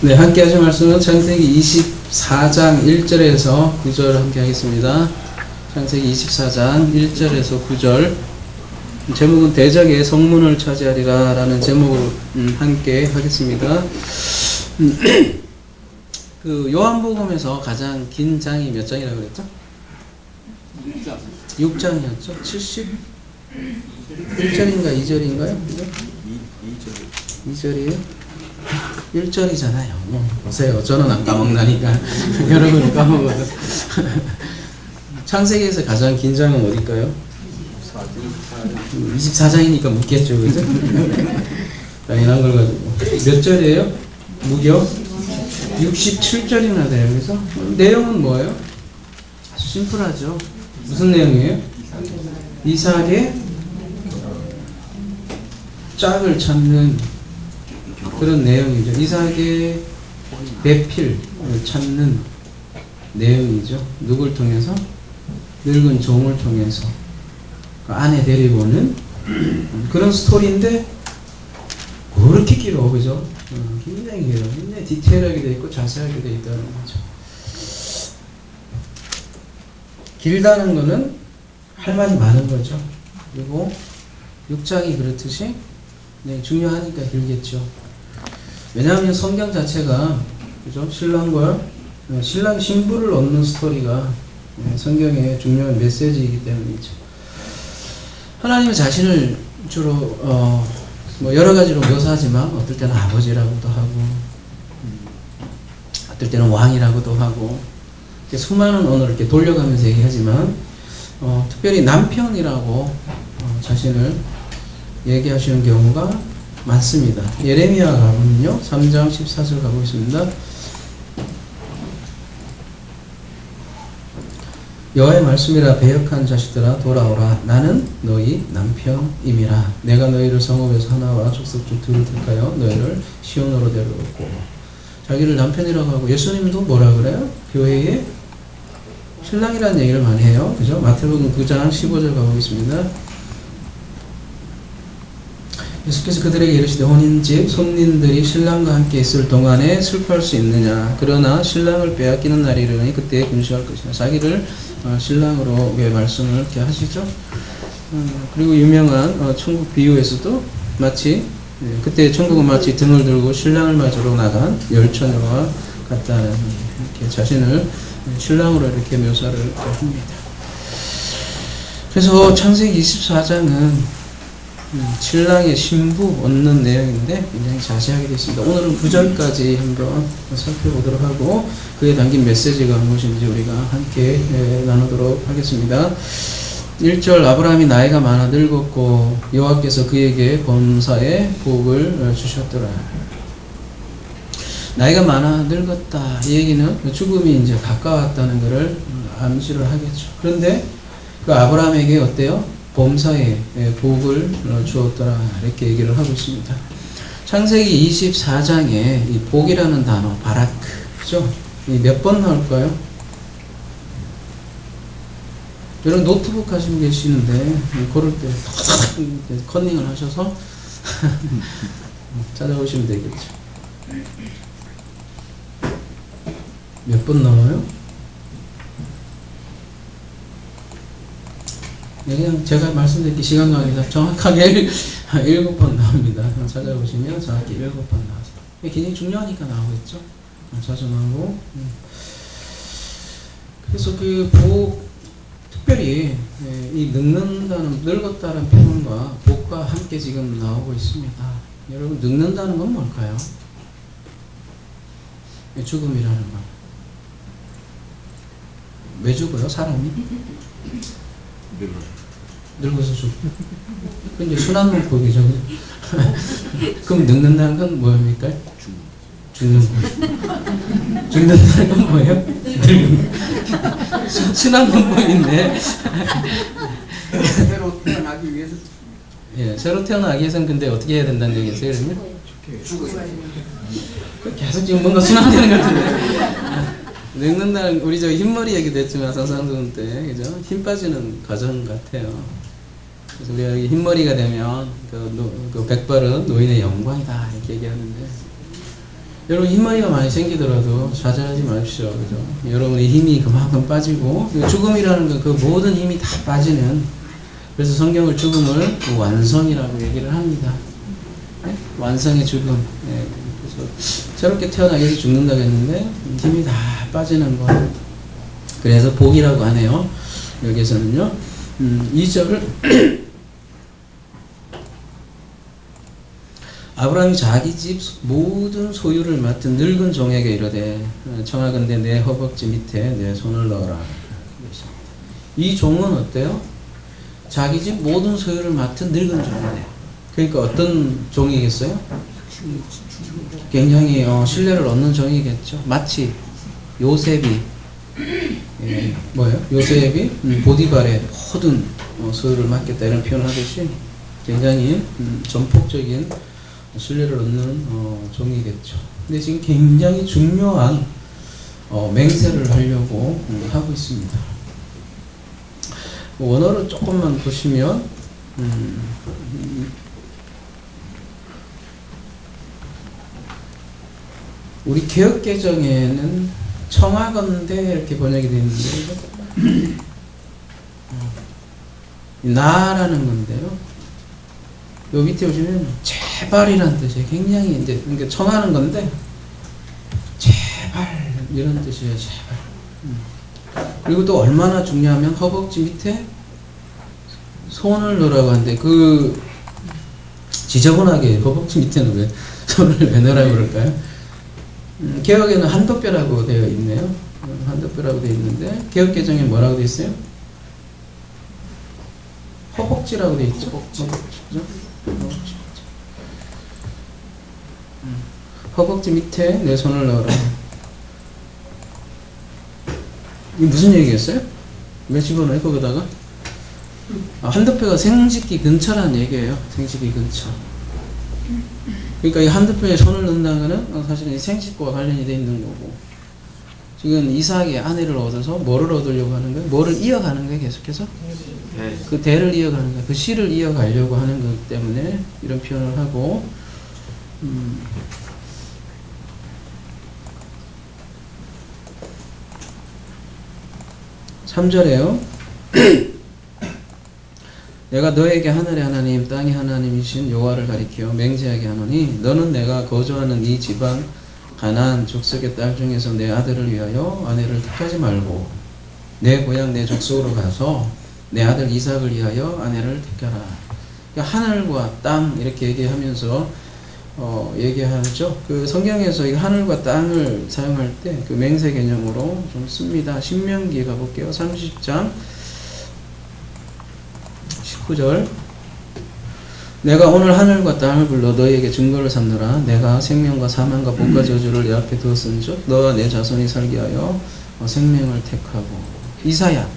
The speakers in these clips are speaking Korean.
네, 함께 하실 말씀은 창세기 24장 1절에서 9절 함께 하겠습니다. 창세기 24장 1절에서 9절. 제목은 대적의 성문을 차지하리라 라는 제목으로 함께 하겠습니다. 그 요한복음에서 가장 긴 장이 몇 장이라고 그랬죠? 6장이었죠? 71절인가 2절인가요? 2절이에요? 1절이잖아요. 보세요. 저는 안 까먹나니까 여러분이 까먹어도. 창세기에서 가장 긴 장은 어딜까요? 24장이니까 묻겠죠. 그죠? 당연한 걸 가지고. 몇 절이에요? 무려 67절이나 돼요. 그래서 내용은 뭐예요? 아주 심플하죠. 무슨 내용이에요? 이삭의 짝을 찾는 그런 내용이죠. 이삭의 배필을 찾는 내용이죠. 누굴 통해서? 늙은 종을 통해서 그 아내 데리고 오는 그런 스토리인데 그렇게 길어, 그죠? 굉장히 길어. 굉장히 디테일하게 되어 있고 자세하게 되어 있다는 거죠. 길다는 거는 할 말이 많은 거죠. 그리고 6장이 그렇듯이 네, 중요하니까 길겠죠. 왜냐하면 성경 자체가 그죠? 신랑과 신랑 신부를 얻는 스토리가 성경의 중요한 메시지이기 때문이죠. 하나님은 자신을 주로 뭐 여러 가지로 묘사하지만 어떨 때는 아버지라고도 하고 어떨 때는 왕이라고도 하고 수많은 언어를 이렇게 돌려가면서 얘기하지만 특별히 남편이라고 자신을 얘기하시는 경우가 많습니다. 예레미야 가보면요. 3장 14절 가보겠습니다. 여호와의 말씀이라 배역한 자식들아 돌아오라. 나는 너희 남편임이라. 내가 너희를 성읍에서 하나와 족속 중 둘을 택하여 너희를 시온으로 데려오고. 자기를 남편이라고 하고 예수님도 뭐라 그래요? 교회의 신랑이라는 얘기를 많이 해요. 그죠? 마태복음 9장 15절 가보겠습니다. 예수께서 그들에게 이르시되 혼인집 손님들이 신랑과 함께 있을 동안에 슬퍼할 수 있느냐. 그러나 신랑을 빼앗기는 날이 이르니 그때에 근심할 것이다. 자기를 신랑으로 왜 말씀을 이렇게 하시죠? 그리고 유명한 천국 비유에서도 마치 그때 천국은 마치 등을 들고 신랑을 맞으러 나간 열처녀와 같다는 이렇게 자신을 신랑으로 이렇게 묘사를 합니다. 그래서 창세기 24장은 신랑의 신부 얻는 내용인데 굉장히 자세하게 되어 있습니다. 오늘은 9절까지 한번 살펴보도록 하고 그에 담긴 메시지가 무엇인지 우리가 함께 나누도록 하겠습니다. 1절 아브라함이 나이가 많아 늙었고 여호와께서 그에게 범사에 복을 주셨더라. 나이가 많아 늙었다. 이 얘기는 죽음이 이제 가까웠다는 것을 암시를 하겠죠. 그런데 그 아브라함에게 어때요? 범사에 복을 주었더라. 이렇게 얘기를 하고 있습니다. 창세기 24장에 이 복이라는 단어, 바라크, 그죠? 몇 번 나올까요? 여러분 노트북 하시고 계시는데 고를 때 컨닝을 하셔서 찾아오시면 되겠죠. 몇 번 나와요? 그냥 제가 말씀드릴게 시간 관계상 정확하게 7번 나옵니다. 찾아보시면 정확히 7번 나와요. 굉장히 중요하니까 나오겠죠. 자주 나오고. 그래서 그 복, 특별히 이 늙었다는 표현과 복과 함께 지금 나오고 있습니다. 여러분 늙는다는 건 뭘까요? 죽음이라는 건. 왜 죽어요? 사람이? 늙어서 죽고. 근데 순환문법이죠. 그럼 늙는다는 건 뭐입니까? 죽는 거. 죽는다는 건 뭐예요? 늙는 거. 순환문법인데. 새로 태어나기 위해서. 예, 새로 태어나기 위해서는 근데 어떻게 해야 된다는 얘기겠어요, 그러면? 계속 지금 뭔가 순환되는 것 같은데. 늙는다는 우리 저 흰머리 얘기도 했지만 상상돈 때 그죠? 힘 빠지는 과정 같아요. 그래서 우리가 여기 흰머리가 되면 그 백발은 노인의 영광이다 이렇게 얘기하는데 여러분 흰머리가 많이 생기더라도 좌절하지 마십시오. 그죠? 여러분의 힘이 그만큼 빠지고 죽음이라는 건 그 모든 힘이 다 빠지는, 그래서 성경을 죽음을 완성이라고 얘기를 합니다. 네? 완성의 죽음. 네. 그래서 새롭게 태어나기 위해서 죽는다고 했는데 힘이 다 빠지는 거. 그래서 복이라고 하네요. 여기서는요. 2절 아브라함이 자기 집 모든 소유를 맡은 늙은 종에게 이르되 청하건대 내 허벅지 밑에 내 손을 넣어라. 이 종은 어때요? 자기 집 모든 소유를 맡은 늙은 종이에요. 그러니까 어떤 종이겠어요? 굉장히 신뢰를 얻는 종이겠죠. 마치 요셉이 뭐예요? 요셉이 보디발의 모든 소유를 맡겠다 이런 표현을 하듯이 굉장히 전폭적인 신뢰를 얻는 종이겠죠. 근데 지금 굉장히 중요한 맹세를 하려고 하고 있습니다. 원어를 조금만 보시면 우리 개역개정에는 청하건대 이렇게 번역이 되어 있는데 나라는 건데요. 요 밑에 보시면 제발이라는 뜻이에요. 굉장히 이제 그러니까 청하는 건데 제발 이런 뜻이에요. 제발. 그리고 또 얼마나 중요하면 허벅지 밑에 손을 넣으라고 하는데 그 지저분하게 허벅지 밑에는 왜 손을 왜 넣으라고 그럴까요? 개혁에는 한도뼈라고 되어 있네요. 한도뼈라고 되어 있는데 개혁개정에 뭐라고 되어 있어요? 허벅지라고 되어 있죠. 허벅지 밑에 내 손을 넣어라. 이게 무슨 얘기겠어요? 왜 집어넣어요? 거기다가? 한도뼈가 생殖기 근처라는 얘기예요. 생殖기 근처. 그러니까 이 한도뼈에 손을 넣는다는 것은 사실은 생식과 관련이 되어 있는 거고, 지금 이삭의 아내를 얻어서 뭐를 얻으려고 하는 거예요? 뭐를 이어가는 거예요? 계속해서? 그 대를 이어가는 거예요. 그 씨를 이어가려고 하는 것 때문에 이런 표현을 하고, 3절에요. 내가 너에게 하늘의 하나님 땅의 하나님이신 여호와를 가리켜 맹세하게 하노니 너는 내가 거주하는 이 지방 가나안 족속의 딸 중에서 내 아들을 위하여 아내를 택하지 말고 내 고향 내 족속으로 가서 내 아들 이삭을 위하여 아내를 택하라. 그러니까 하늘과 땅 이렇게 얘기하면서 얘기하죠. 그 성경에서 이 하늘과 땅을 사용할 때 그 맹세 개념으로 좀 씁니다. 신명기 가볼게요. 30장 19절 내가 오늘 하늘과 땅을 불러 너희에게 증거를 삼느라 내가 생명과 사망과 복과 저주를 내 앞에 두었은즉 너와 내 자손이 살게 하여 생명을 택하고. 이사야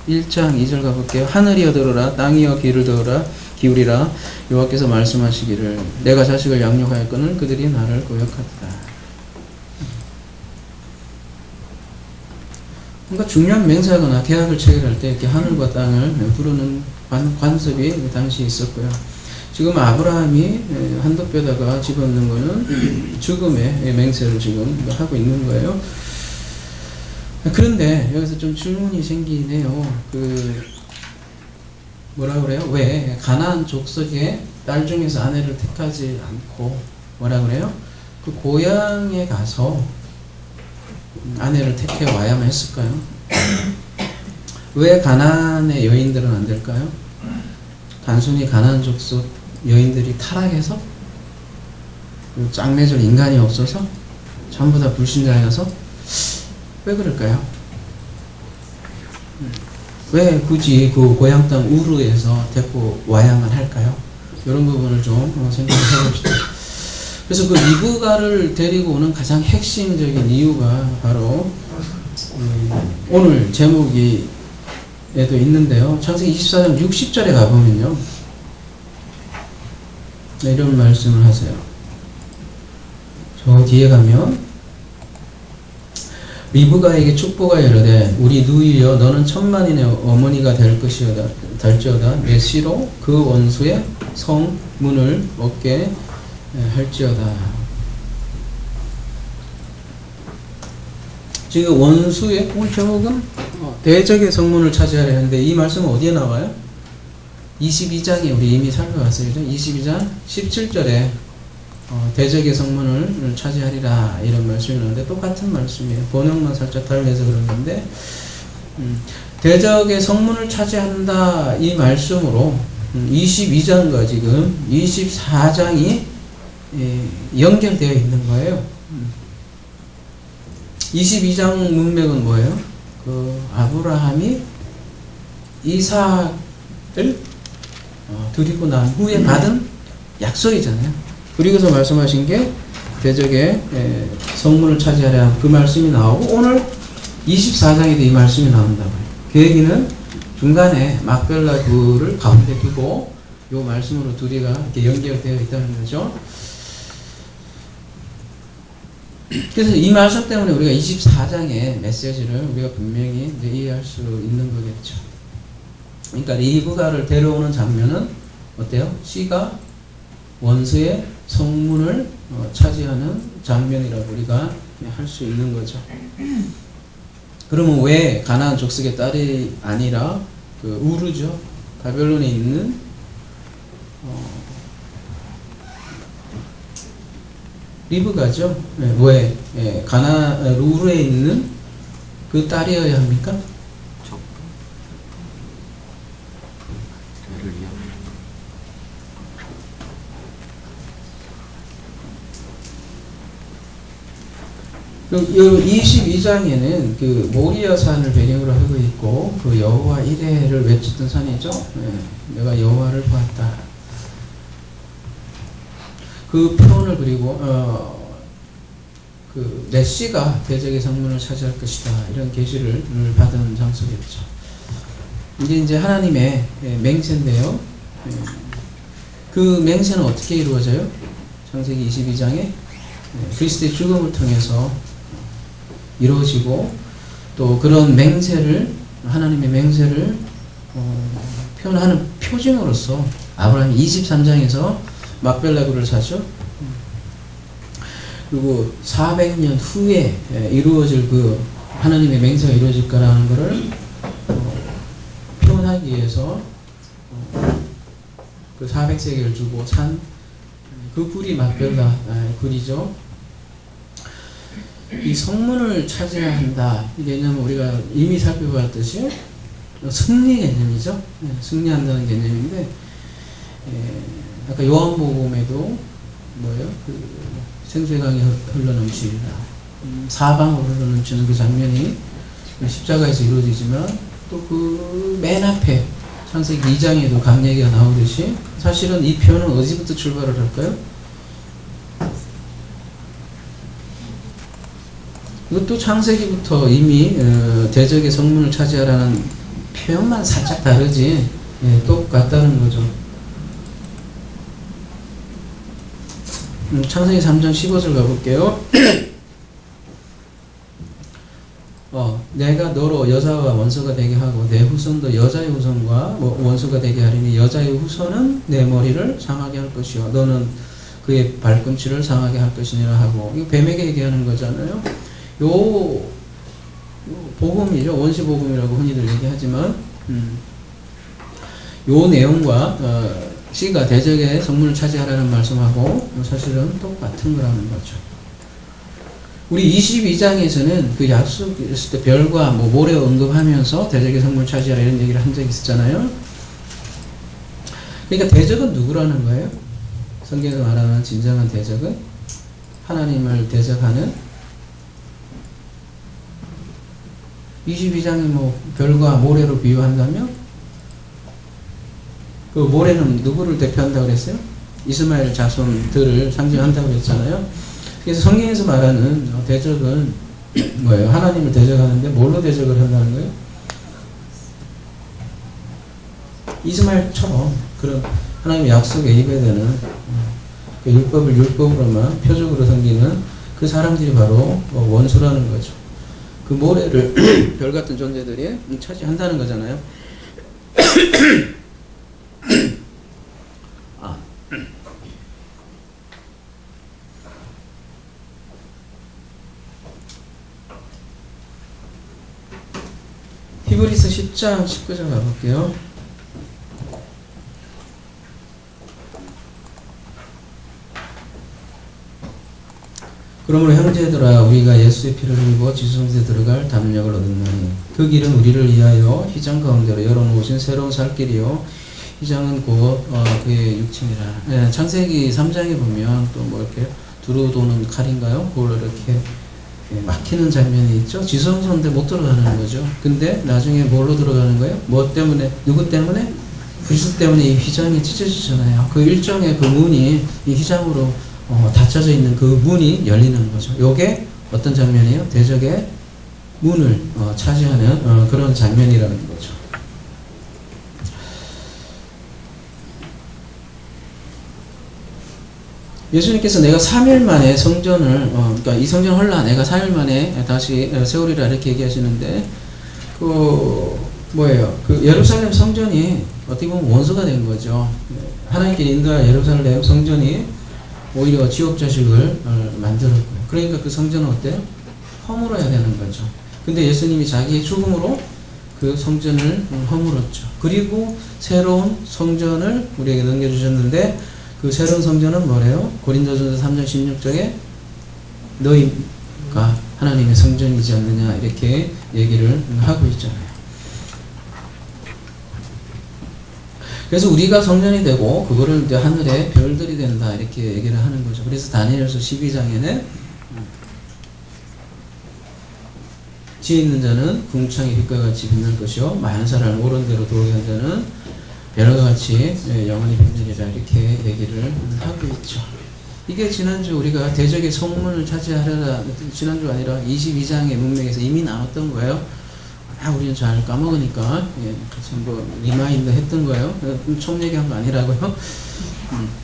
1장 2절 가볼게요. 하늘이여 들으라 땅이여 귀를 기울이라 여호와께서 말씀하시기를 내가 자식을 양육하였거늘 그들이 나를 거역하리라. 그러니까 중요한 맹세하거나 계약을 체결할 때 이렇게 하늘과 땅을 부르는 관습이 당시에 있었고요. 지금 아브라함이 한도뼈다가 집어넣는 거는 죽음의 맹세를 지금 하고 있는 거예요. 그런데 여기서 좀 질문이 생기네요. 뭐라 그래요? 왜 가나안 족속의 딸 중에서 아내를 택하지 않고 뭐라 그래요? 그 고향에 가서 아내를 택해 와야만 했을까요? 왜 가나안의 여인들은 안 될까요? 단순히 가나안 족속 여인들이 타락해서 짝맺을 인간이 없어서 전부 다 불신자여서 왜 그럴까요? 왜 굳이 그 고향 땅 우르에서 데리고 와야만 할까요? 이런 부분을 좀 생각해 봅시다. 그래서 그 리브가를 데리고 오는 가장 핵심적인 이유가 바로 오늘 제목이 에도 있는데요. 창세기 24장 60절에 가보면요. 이런 말씀을 하세요. 저 뒤에 가면 리브가에게 축복하여 이르되 우리 누이여 너는 천만인의 어머니가 될지어다 내 씨로 그 원수의 성문을 얻게 할지어다. 지금 원수의 오늘 제목은 대적의 성문을 차지하려 하는데 이 말씀은 어디에 나와요? 22장에 우리 이미 살펴봤어요. 22장 17절에 대적의 성문을 차지하리라 이런 말씀이 나오는데 똑같은 말씀이에요. 번역만 살짝 달리해서 그런 건데 대적의 성문을 차지한다 이 말씀으로 22장과 지금 24장이 연결되어 있는 거예요. 22장 문맥은 뭐예요? 그 아브라함이 이삭을 드리고 난 후에 받은 약속이잖아요. 그리고서 말씀하신 게 대적의 성문을 차지하려 그 말씀이 나오고 오늘 24장에도 이 말씀이 나온다고요. 그 얘기는 중간에 막벨라굴을 가운데 두고 이 말씀으로 둘이가 이렇게 연결되어 있다는 거죠. 그래서 이 말씀 때문에 우리가 24장의 메시지를 우리가 분명히 이제 이해할 수 있는 거겠죠. 그러니까 리브가를 데려오는 장면은 어때요? C가 원수의 성문을 차지하는 장면이라고 우리가 할 수 있는 거죠. 그러면 왜 가나안 족속의 딸이 아니라 그 우르죠? 바벨론에 있는 리브가죠. 네, 왜 우르에 있는 그 딸이어야 합니까? 그 22장에는 그 모리아 산을 배경으로 하고 있고 그 여호와 이레를 외쳤던 산이죠. 네, 내가 여호와를 보았다. 그 표현을 그리고 그 메시가 대적의 성문을 차지할 것이다 이런 계시를 받은 장소겠죠. 이제 하나님의 맹세인데요. 그 맹세는 어떻게 이루어져요? 창세기 22장에 그리스도의 죽음을 통해서 이루어지고 또 그런 맹세를 하나님의 맹세를 표현하는 표징으로서 아브라함이 23장에서 막벨라굴을 사죠. 그리고 400년 후에 이루어질 그 하나님의 맹세가 이루어질 거라는 것을 표현하기 위해서 그 400세겔을 주고 산 그 굴이 막벨라 굴이죠. 이 성문을 차지해야 한다. 왜냐하면 우리가 이미 살펴봤듯이 승리 개념이죠. 승리한다는 개념인데 아까 요한복음에도 뭐예요? 그 생수의 강이 흘러넘치리라. 사방으로 흘러넘치는 그 장면이 십자가에서 이루어지지만 또 그 맨 앞에 창세기 2장에도 강 얘기가 나오듯이 사실은 이 표현은 어디부터 출발을 할까요? 이것도 창세기부터 이미 대적의 성문을 차지하라는 표현만 살짝 다르지 똑같다는 거죠. 창세기 3장 15절 가볼게요. 내가 너로 여자와 원수가 되게 하고 내 후손도 여자의 후손과 원수가 되게 하리니 여자의 후손은 내 머리를 상하게 할 것이요 너는 그의 발꿈치를 상하게 할 것이니라 하고 이거 뱀에게 얘기하는 거잖아요. 요 복음이죠. 원시복음이라고 흔히들 얘기하지만 요 내용과 C가 대적의 성문을 차지하라는 말씀하고 사실은 똑같은 거라는 거죠. 우리 22장에서는 그 약속했을 때 별과 모래 언급하면서 대적의 성문을 차지하라 이런 얘기를 한 적이 있었잖아요. 그러니까 대적은 누구라는 거예요? 성경에서 말하는 진정한 대적은 하나님을 대적하는 22장에 별과 모래로 비유한다면 그 모래는 누구를 대표한다고 그랬어요? 이스마엘 자손들을 상징한다고 그랬잖아요. 그래서 성경에서 말하는 대적은 뭐예요? 하나님을 대적하는데 뭘로 대적을 한다는 거예요? 이스마엘처럼 그런 하나님의 약속에 입에되는 그 율법을 율법으로만 표적으로 섬기는 그 사람들이 바로 원수라는 거죠. 그 모래를 별 같은 존재들이 차지한다는 거잖아요. 히브리서 10장 19절 가볼게요. 그러므로 형제들아 우리가 예수의 피를 입어 지성소에 들어갈 담력을 얻었나니 그 길은 우리를 위하여 휘장 가운데로 열어놓으신 새로운 살 길이요 휘장은 곧 그의 육체니라. 창세기 3장에 보면 또 뭐 이렇게 두루 도는 칼인가요? 그걸로 이렇게 막히는 장면이 있죠. 지성소인데 못 들어가는 거죠. 근데 나중에 뭘로 들어가는 거예요? 뭐 때문에? 누구 때문에? 그리스도 때문에 이 휘장이 찢어지잖아요. 그 일종의 그 문이 이 휘장으로 닫혀져 있는 그 문이 열리는 거죠. 요게 어떤 장면이에요? 대적의 문을 차지하는 그런 장면이라는 거죠. 예수님께서 내가 3일 만에 성전을 그러니까 이 성전 헐라 내가 3일 만에 다시 세우리라 이렇게 얘기하시는데 그 뭐예요? 그 예루살렘 성전이 어떻게 보면 원수가 된 거죠. 하나님께 인도할 예루살렘 성전이 오히려 지옥 자식을 만들었고요. 그러니까 그 성전은 어때요? 허물어야 되는 거죠. 근데 예수님이 자기의 죽음으로 그 성전을 허물었죠. 그리고 새로운 성전을 우리에게 넘겨주셨는데 그 새로운 성전은 뭐래요? 고린도전서 3장 16절에 너희가 하나님의 성전이지 않느냐 이렇게 얘기를 하고 있잖아요. 그래서 우리가 성전이 되고 그거를 이제 하늘의 별들이 된다 이렇게 얘기를 하는 거죠. 그래서 다니엘서 12장에는 지혜 있는 자는 궁창의 빛과 같이 빛날 것이요 많은 사람을 옳은 대로 돌게 한 자는 별과 같이 영원히 빛내리라 이렇게 얘기를 하고 있죠. 이게 지난주 우리가 대적의 성문을 차지하려라 지난주 아니라 22장의 문맥에서 이미 나왔던 거예요. 우리는 잘 까먹으니까 뭐 리마인드 했던 거예요. 총 얘기한 거 아니라고요.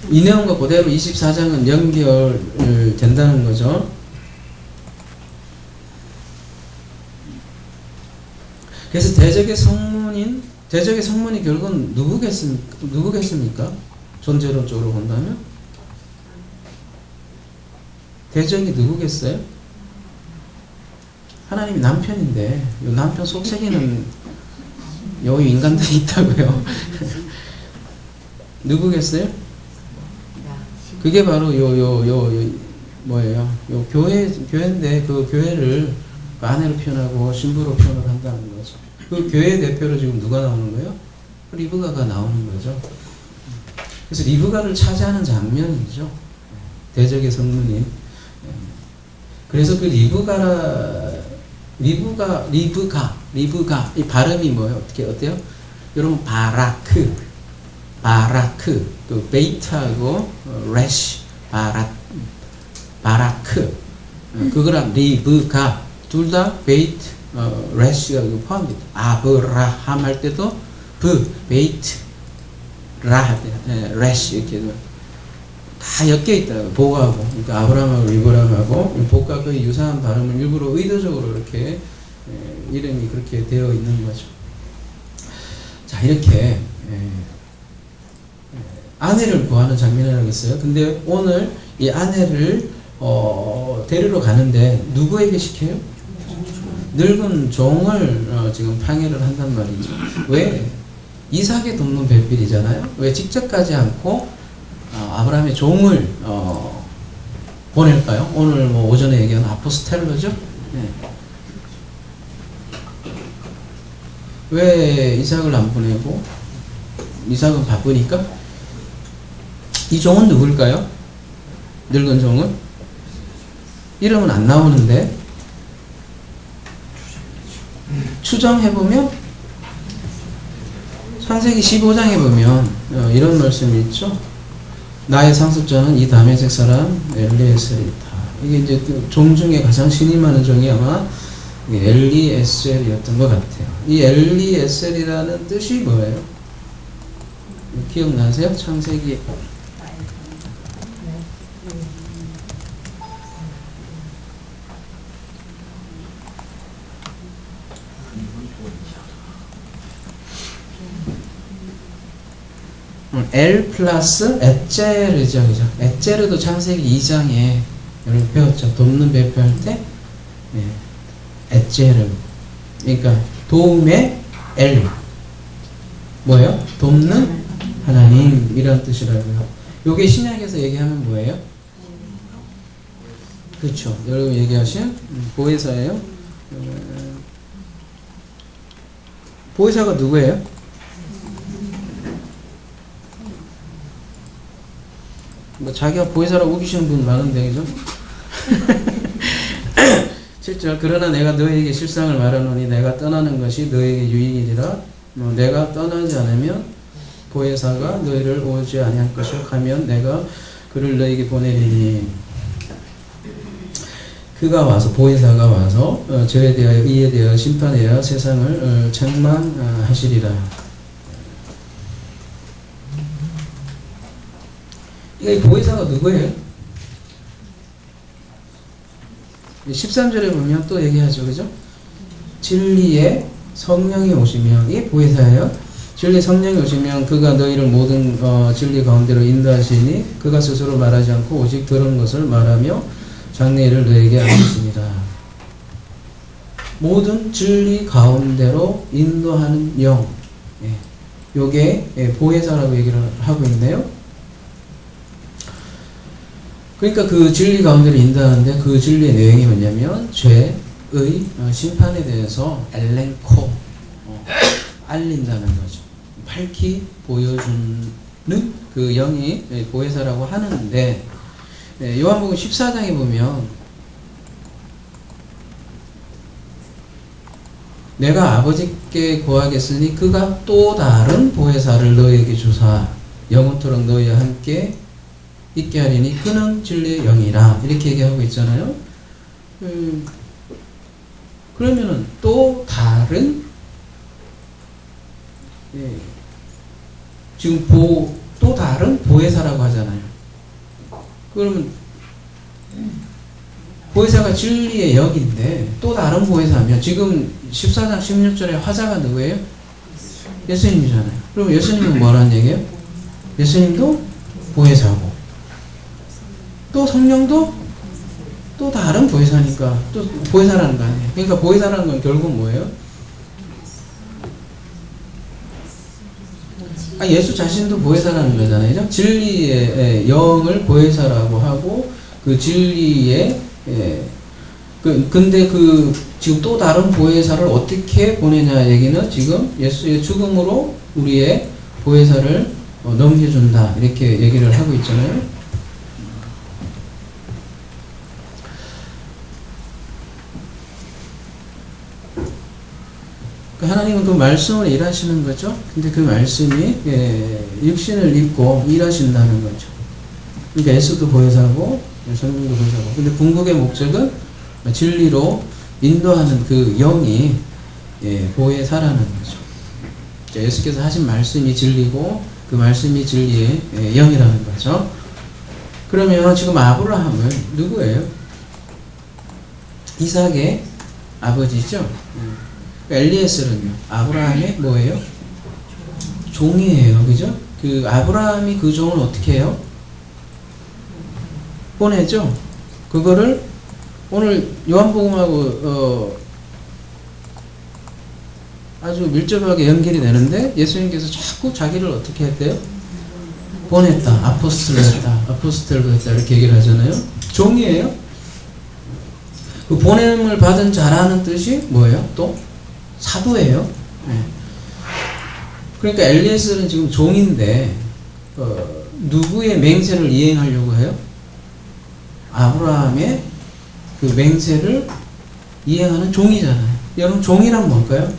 이 내용과 그대로 24장은 연결된다는 거죠. 그래서 대적의 성문이 결국은 누구겠습니까? 존재론적으로 본다면 대적이 누구겠어요? 하나님이 남편인데 이 남편 속세기는 요 인간들이 있다고요. 누구겠어요? 그게 바로 뭐예요? 요 교회인데 그 교회를 아내로 표현하고 신부로 표현을 한다는 거죠. 그 교회 대표로 지금 누가 나오는 거예요? 리브가가 나오는 거죠. 그래서 리브가를 차지하는 장면이죠. 대적의 성문이. 그래서 그 리브가 이 발음이 뭐예요? 어때요? 여러분 바라크 그 베이트하고 레시 바라크 그거랑 리브가 둘 다 베이트 레시가 포함됩니다. 아브라함 할 때도 베이트 레시 이렇게 다 엮여 있다고 복하고 그러니까 아브라함하고 리브람하고 복과 거의 유사한 발음을 일부러 의도적으로 이렇게 이름이 그렇게 되어 있는 거죠. 자 이렇게 아내를 구하는 장면이라고 했어요. 근데 오늘 이 아내를 데리러 가는데 누구에게 시켜요? 늙은 종을 지금 방해를 한단 말이죠. 왜? 이삭에 돕는 배필이잖아요. 왜 직접 가지 않고 아브라함의 종을 보낼까요? 오늘 뭐 오전에 얘기한 아포스텔로죠. 네. 왜 이삭을 안 보내고 이삭은 바쁘니까? 이 종은 누굴까요? 늙은 종은? 이름은 안 나오는데 추정해보면 창세기 15장에 보면 이런 말씀이 있죠. 나의 상속자는 이 다메섹 사람 엘리에셀이다. 이게 이제 종 중에 가장 신임하는 종이 아마 엘리에셀이었던 것 같아요. 이 엘리에셀이라는 뜻이 뭐예요? 기억나세요? 창세기 엘 플러스 에제르죠, 그죠? 에제르도 창세기 2장에 여러분 배웠죠. 돕는 배표할 때 에제르. 그러니까 도움의 엘. 뭐예요? 돕는 하나님 이런 뜻이라고요. 요게 신약에서 얘기하면 뭐예요? 그렇죠. 여러분 얘기하신 보혜사예요. 보혜사가 누구예요? 뭐 자기가 보혜사라고 우기시는 분 많은데 그죠? 7절 그러나 내가 너에게 실상을 말하노니 내가 떠나는 것이 너에게 유익이리라. 내가 떠나지 않으면 보혜사가 너희를 오지 아니할 것이요 가면 내가 그를 너에게 보내리니 그가 와서 보혜사가 와서 저에 대하여 이에 대하여 심판하여 세상을 책망하시리라. 이 보혜사가 누구예요? 13절에 보면 또 얘기하죠. 그죠? 진리의 성령이 오시면 이게 보혜사예요. 진리 성령이 오시면 그가 너희를 모든 진리 가운데로 인도하시니 그가 스스로 말하지 않고 오직 들은 것을 말하며 장래일을 너에게 알리시니라. 모든 진리 가운데로 인도하는 영. 요게 보혜사라고 얘기를 하고 있네요. 그러니까 그 진리 가운데로 인도하는데 그 진리의 내용이 뭐냐면 죄의 심판에 대해서 엘렌코 알린다는 거죠. 밝히 보여주는 그 영이 보혜사라고 하는데 요한복음 14장에 보면 내가 아버지께 구하겠으니 그가 또 다른 보혜사를 너희에게 주사 영원토록 너희와 함께 있게 하리니 그는 진리의 영이라 이렇게 얘기하고 있잖아요. 그러면은 또 다른 지금 또 다른 보혜사라고 하잖아요. 그러면 보혜사가 진리의 영인데 또 다른 보혜사면 지금 14장 16절에 화자가 누구예요? 예수님이잖아요. 그럼 예수님은 뭐라는 얘기예요? 예수님도 보혜사고 또 성령도 또 다른 보혜사니까 또 보혜사라는 거 아니에요. 그러니까 보혜사라는 건 결국 뭐예요? 예수 자신도 보혜사라는 거잖아요. 진리의 영을 보혜사라고 하고 그 진리의 근데 지금 또 다른 보혜사를 어떻게 보내냐 얘기는 지금 예수의 죽음으로 우리의 보혜사를 넘겨준다 이렇게 얘기를 하고 있잖아요. 하나님은 그 말씀으로 일하시는 거죠. 근데 그 말씀이 육신을 입고 일하신다는 거죠. 그러니까 예수도 보혜사고 성령도 보혜사고. 근데 궁극의 목적은 진리로 인도하는 그 영이 보혜사라는 거죠. 예수께서 하신 말씀이 진리고 그 말씀이 진리의 영이라는 거죠. 그러면 지금 아브라함은 누구예요? 이삭의 아버지죠. 엘리에셀은요, 아브라함의 뭐예요? 종이에요. 그죠? 그 아브라함이 그 종을 어떻게 해요? 보내죠? 그거를 오늘 요한복음하고 아주 밀접하게 연결이 되는데 예수님께서 자꾸 자기를 어떻게 했대요? 보냈다. 아포스텔로 했다. 아포스텔로 했다. 이렇게 얘기를 하잖아요. 종이에요. 그 보냄을 받은 자라는 뜻이 뭐예요? 또? 사도예요. 그러니까 엘리에셀은 지금 종인데 누구의 맹세를 이행하려고 해요? 아브라함의 그 맹세를 이행하는 종이잖아요. 여러분 종이란 뭘까요?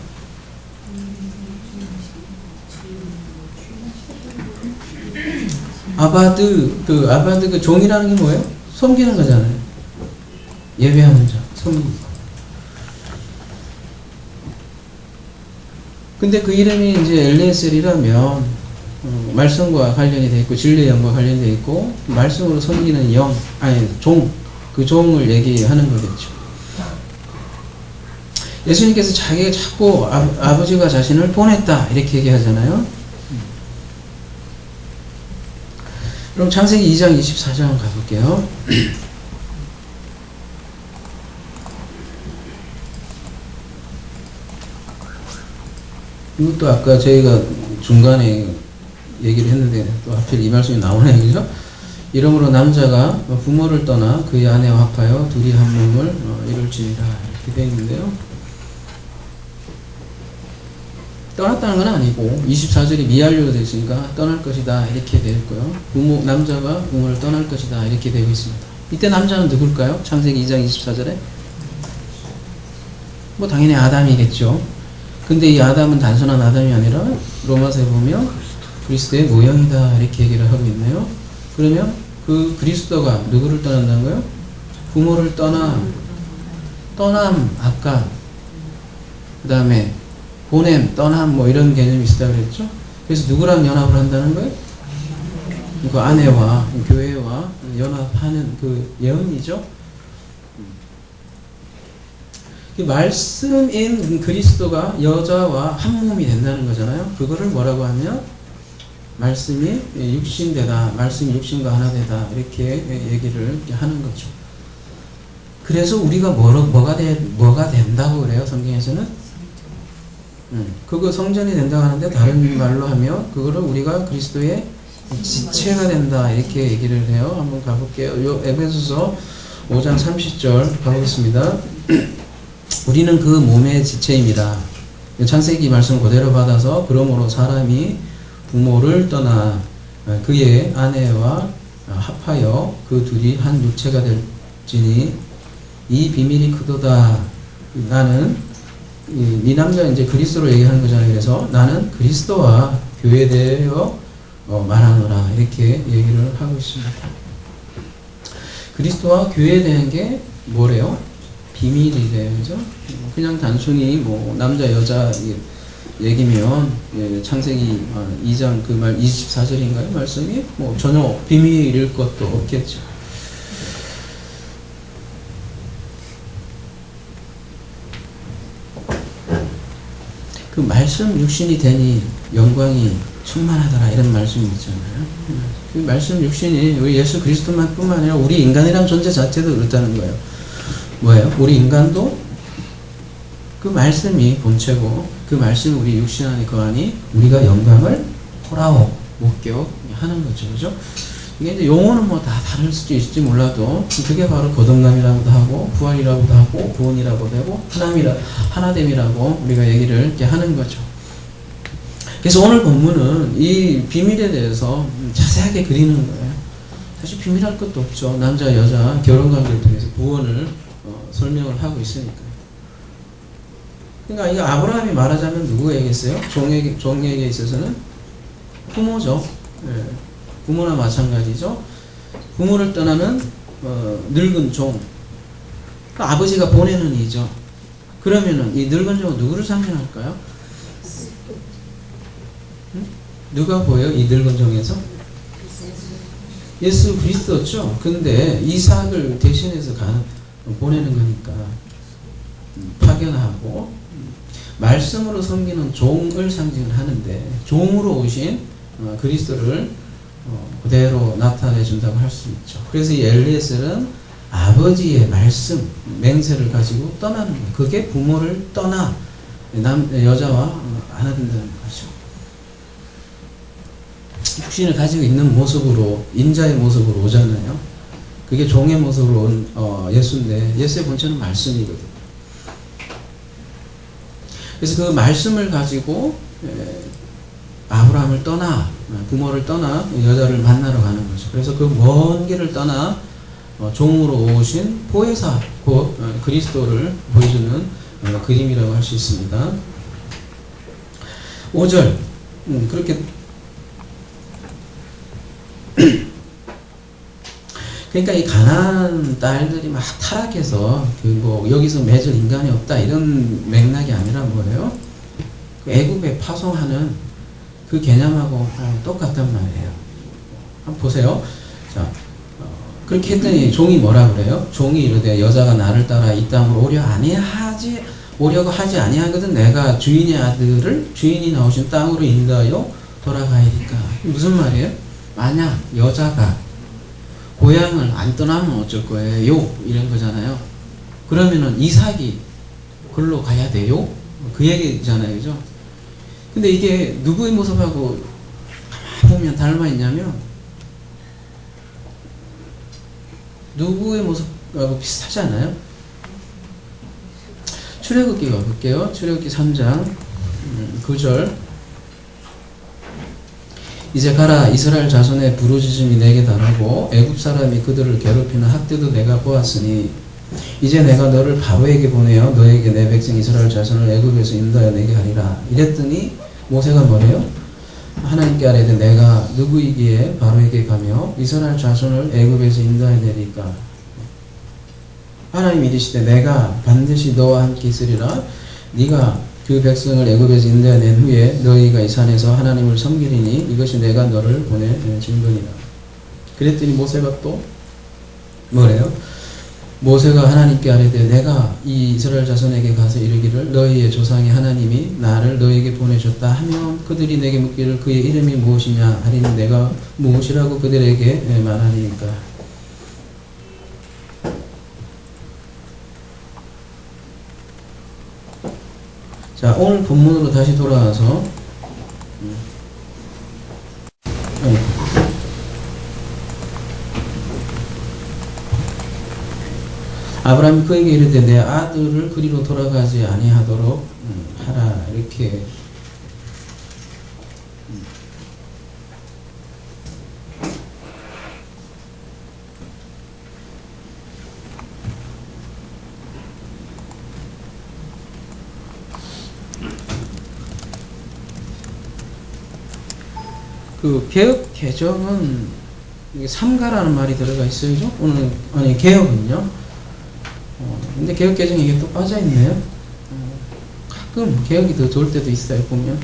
아바드 그 종이라는 게 뭐예요? 섬기는 거잖아요. 예배하는 자, 섬기는 거. 근데 그 이름이 이제 엘리에셀이라면 말씀과 관련이 돼 있고 진리의 영과 관련이 돼 있고 말씀으로 섬기는 영, 그 종을 얘기하는 거겠죠. 예수님께서 자기가 자꾸 아버지가 자신을 보냈다 이렇게 얘기하잖아요. 그럼 창세기 2장 24장 가볼게요. 이것도 아까 저희가 중간에 얘기를 했는데 또 하필 이 말씀이 나오네, 그죠? 이러므로 남자가 부모를 떠나 그의 아내와 합하여 둘이 한 몸을 이룰지니라 이렇게 되어 있는데요. 떠났다는 건 아니고 24절이 미완료가 되어 있으니까 떠날 것이다 이렇게 되어 있고요. 남자가 부모를 떠날 것이다 이렇게 되어 있습니다. 이때 남자는 누굴까요? 창세기 2장 24절에 뭐 당연히 아담이겠죠. 근데 이 아담은 단순한 아담이 아니라 로마서에 보면 그리스도의 모형이다 이렇게 얘기를 하고 있네요. 그러면 그 그리스도가 누구를 떠난다는 거예요? 부모를 떠남 아까 그 다음에 보냄, 떠남 뭐 이런 개념이 있다고 그랬죠. 그래서 누구랑 연합을 한다는 거예요? 그 아내와 교회와 연합하는 그 예언이죠. 그 말씀인 그리스도가 여자와 한 몸이 된다는 거잖아요. 그거를 뭐라고 하면 말씀이 육신되다, 말씀이 육신과 하나 되다 이렇게 얘기를 하는 거죠. 그래서 우리가 뭐가 된다고 그래요? 성경에서는 그거 성전이 된다고 하는데 다른 말로 하면 그거를 우리가 그리스도의 지체가 된다 이렇게 얘기를 해요. 한번 가볼게요. 요 에베소서 5장 30절 가보겠습니다. 우리는 그 몸의 지체입니다. 창세기 말씀 그대로 받아서 그러므로 사람이 부모를 떠나 그의 아내와 합하여 그 둘이 한 육체가 될지니 이 비밀이 크도다. 나는 이 남자 이제 그리스도로 얘기하는 거잖아요. 그래서 나는 그리스도와 교회되어 말하노라 이렇게 얘기를 하고 있습니다. 그리스도와 교회되는 게 뭐래요? 비밀이래요. 그죠? 그냥 단순히 뭐 남자 여자 얘기면 창세기 2장 그 말 24절인가요? 말씀이 뭐 전혀 비밀일 것도 없겠죠. 그 말씀 육신이 되니 영광이 충만하더라 이런 말씀이 있잖아요. 그 말씀 육신이 우리 예수 그리스도만 뿐만 아니라 우리 인간이란 존재 자체도 그렇다는 거예요. 뭐예요? 우리 인간도 그 말씀이 본체고 그 말씀이 우리 육신 안에 거하니 우리가 영광을 보라오 목격하는 거죠. 그죠? 이게 이제 용어는 뭐 다 다를 수도 있을지 몰라도 그게 바로 거듭남이라고도 하고 부활이라고도 하고 구원이라고도 하고 하나됨이라고 우리가 얘기를 이렇게 하는 거죠. 그래서 오늘 본문은 이 비밀에 대해서 자세하게 그리는 거예요. 사실 비밀할 것도 없죠. 남자 여자 결혼관계를 통해서 구원을 설명을 하고 있으니까요. 그러니까 이 아브라함이 말하자면 누구에게있어요? 종에게 있어서는 부모죠. 예. 부모나 마찬가지죠. 부모를 떠나는 늙은 종. 그러니까 아버지가 보내는 이죠. 그러면은 이 늙은 종은 누구를 상징할까요? 누가 보여요? 이 늙은 종에서? 예수 그리스도죠. 근데 이삭을 대신해서 보내는 거니까 파견하고 말씀으로 섬기는 종을 상징을 하는데 종으로 오신 그리스도를 그대로 나타내 준다고 할 수 있죠. 그래서 이 엘리에셀은 아버지의 말씀, 맹세를 가지고 떠나는 거예요. 그게 부모를 떠나 여자와 하나 된다는 거죠. 육신을 가지고 있는 모습으로 인자의 모습으로 오잖아요. 그게 종의 모습으로 온 예수인데 예수의 본체는 말씀이거든요. 그래서 그 말씀을 가지고 아브라함을 떠나 부모를 떠나 여자를 만나러 가는 거죠. 그래서 그 먼 길을 떠나 종으로 오신 보혜사 곧 그리스도를 보여주는 그림이라고 할 수 있습니다. 5절 그렇게 그러니까 이 가나안 딸들이 막 타락해서 뭐 여기서 맺을 인간이 없다 이런 맥락이 아니라 뭐예요? 애굽에 파송하는 그 개념하고 똑같단 말이에요. 한번 보세요. 자, 그렇게 했더니 종이 뭐라 그래요? 종이 이르되 여자가 나를 따라 이 땅으로 오려고 하지 아니하거든 내가 주인의 아들을 주인이 나오신 땅으로 인도하여 돌아가리까. 무슨 말이에요? 만약 여자가 고향을 안 떠나면 어쩔 거예요? 이런 거잖아요. 그러면은 이삭이 글로 가야 돼요? 그 얘기잖아요. 그죠? 근데 이게 누구의 모습하고 가만히 보면 닮아 있냐면 누구의 모습하고 비슷하지 않아요? 출애굽기 가볼게요. 출애굽기 3장 9절. 이제 가라. 이스라엘 자손의 부르짖음이 내게 달하고 애굽 사람이 그들을 괴롭히는 학대도 내가 보았으니 이제 내가 너를 바로에게 보내어 너에게 내 백성 이스라엘 자손을 애굽에서 인도하여 내게 하리라. 이랬더니 모세가 뭐래요? 하나님께 아뢰되 내가 누구이기에 바로에게 가며 이스라엘 자손을 애굽에서 인도하여 내리까? 하나님이 이르시되 내가 반드시 너와 함께 있으리라. 네가 그 백성을 애굽에서 인도하여 낸 후에 너희가 이 산에서 하나님을 섬기리니 이것이 내가 너를 보낸 증거니라. 그랬더니 모세가 또 뭐래요? 모세가 하나님께 아뢰되 내가 이 이스라엘 자손에게 가서 이르기를 너희의 조상의 하나님이 나를 너희에게 보내셨다 하면 그들이 내게 묻기를 그의 이름이 무엇이냐 하리니 내가 무엇이라고 그들에게 말하리까? 자, 오늘 본문으로 다시 돌아와서 아브라함이 그에게 이르되 내 아들을 그리로 돌아가지 아니하도록 하라. 이렇게 그 개혁 개정은 삼가라는 말이 들어가 있어요. 그죠? 오늘 아니 개혁은요. 근데 개혁 개정에 이게 또 빠져 있네요. 가끔 개혁이 더 좋을 때도 있어요. 보면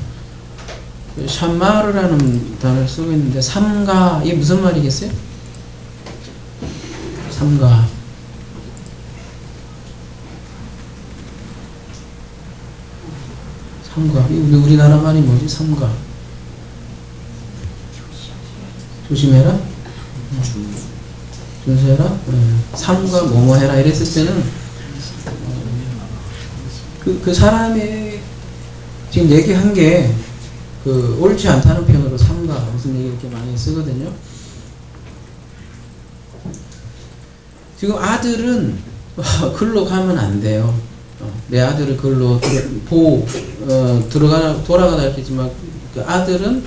샤마르라는 단어를 쓰고 있는데 삼가 이게 무슨 말이겠어요? 삼가 삼가 이거 우리나라 말이 뭐지? 삼가 조심해라. 준수해라. 삼가 뭐뭐 해라 이랬을 때는 그 사람이 지금 얘기한 게 그 옳지 않다는 표현으로 삼가 무슨 얘기 이렇게 많이 쓰거든요. 지금 아들은 글로 가면 안 돼요. 내 아들을 글로 돌아가다 했지만 그 아들은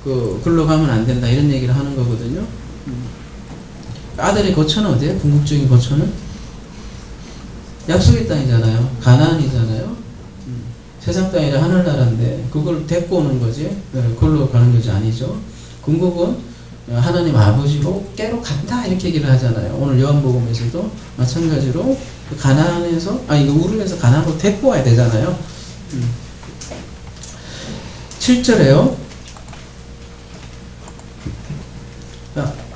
그 글로 가면 안 된다 이런 얘기를 하는 거거든요. 아들의 거처는 어디예요? 궁극적인 거처는 약속의 땅이잖아요. 가나안이잖아요. 세상 땅이 아니라 하늘나라인데 그걸 데리고 오는 거지. 글로 가는 것이 아니죠. 궁극은 하나님 아버지로 깨로 간다 이렇게 얘기를 하잖아요. 오늘 요한복음에서도 마찬가지로 그 가나안에서 이거 우르에서 가나안으로 데리고 와야 되잖아요. 7절에요.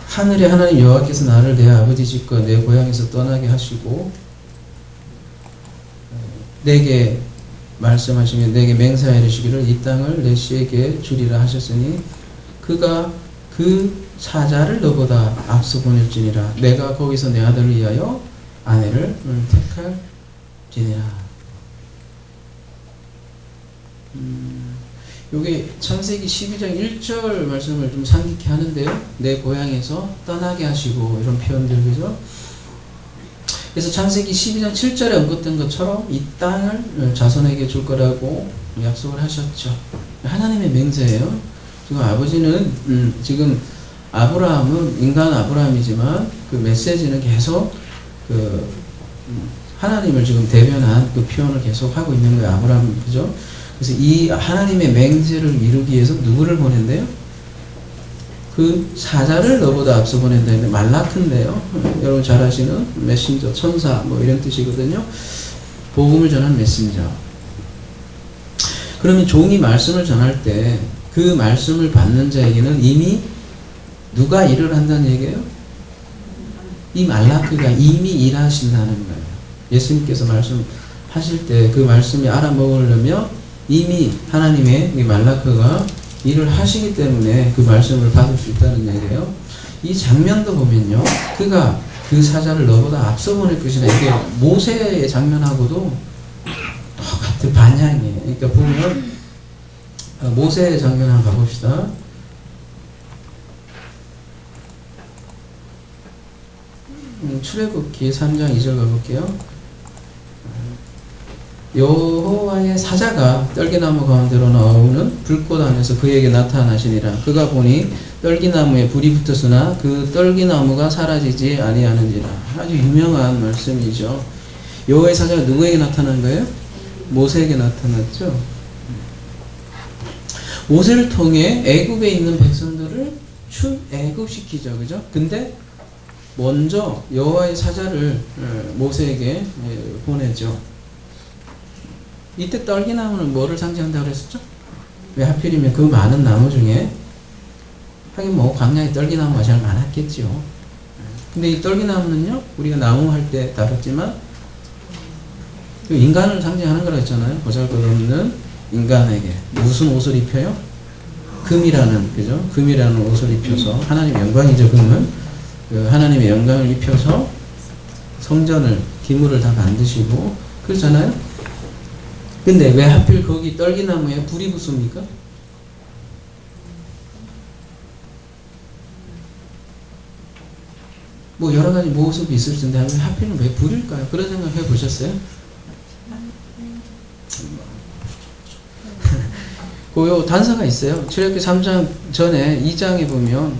하늘의 하나님 여호와께서 나를 내 아버지 집과 내 고향에서 떠나게 하시고 내게 말씀하시며 내게 맹세하여 이르시기를 이 땅을 내 씨에게 주리라 하셨으니 그가 그 사자를 너보다 앞서 보낼지니라. 내가 거기서 내 아들을 위하여 아내를 택할지니라. 요게 창세기 12장 1절 말씀을 좀 상기케 하는데요. 내 고향에서 떠나게 하시고 이런 표현들 그죠? 그래서 창세기 12장 7절에 언급된 것처럼 이 땅을 자손에게 줄 거라고 약속을 하셨죠. 하나님의 맹세예요. 지금 아버지는 지금 아브라함은 인간 아브라함이지만 그 메시지는 계속 그 하나님을 지금 대변한 그 표현을 계속 하고 있는 거예요. 아브라함 그죠? 그래서 이 하나님의 맹세를 이루기 위해서 누구를 보낸대요? 그 사자를 너보다 앞서 보낸다 했는데 말라크인데요. 여러분 잘 아시는 메신저, 천사 뭐 이런 뜻이거든요. 복음을 전하는 메신저. 그러면 종이 말씀을 전할 때 그 말씀을 받는 자에게는 이미 누가 일을 한다는 얘기예요? 이 말라크가 이미 일하신다는 거예요. 예수님께서 말씀하실 때 그 말씀이 알아먹으려면 이미 하나님의 이 말라크가 일을 하시기 때문에 그 말씀을 받을 수 있다는 얘기예요. 이 장면도 보면요. 그가 그 사자를 너보다 앞서 보낼 것이다. 이게 모세의 장면하고도 똑같은 반향이에요. 그러니까 보면 모세 장면 한번 가봅시다. 출애굽기 3장 2절 가볼게요. 여호와의 사자가 떨기나무 가운데로 나오는 불꽃 안에서 그에게 나타나시니라. 그가 보니 떨기나무에 불이 붙었으나 그 떨기나무가 사라지지 아니하는지라. 아주 유명한 말씀이죠. 여호와의 사자가 누구에게 나타난 거예요? 모세에게 나타났죠. 모세를 통해 애굽에 있는 백성들을 출애굽시키죠. 그죠? 근데 먼저 여호와의 사자를 모세에게 보내죠. 이때 떨기나무는 뭐를 상징한다고 그랬었죠? 왜 하필이면 그 많은 나무 중에 하긴 뭐 광야에 떨기나무가 제일 많았겠죠. 근데 이 떨기나무는요, 우리가 나무 할 때 다뤘지만 그 인간을 상징하는 거라 했잖아요. 보잘것없는 인간에게 무슨 옷을 입혀요? 금이라는, 그죠? 금이라는 옷을 입혀서 하나님의 영광이죠. 금은 그 하나님의 영광을 입혀서 성전을 기물을 다 만드시고 그렇잖아요. 근데 왜 하필 거기 떨기나무에 불이 붙습니까? 뭐 여러 가지 모습이 있을 텐데 왜 하필은 왜 불일까요? 그런 생각 해보셨어요? 그 단서가 있어요. 출애굽기 3장 전에 2장에 보면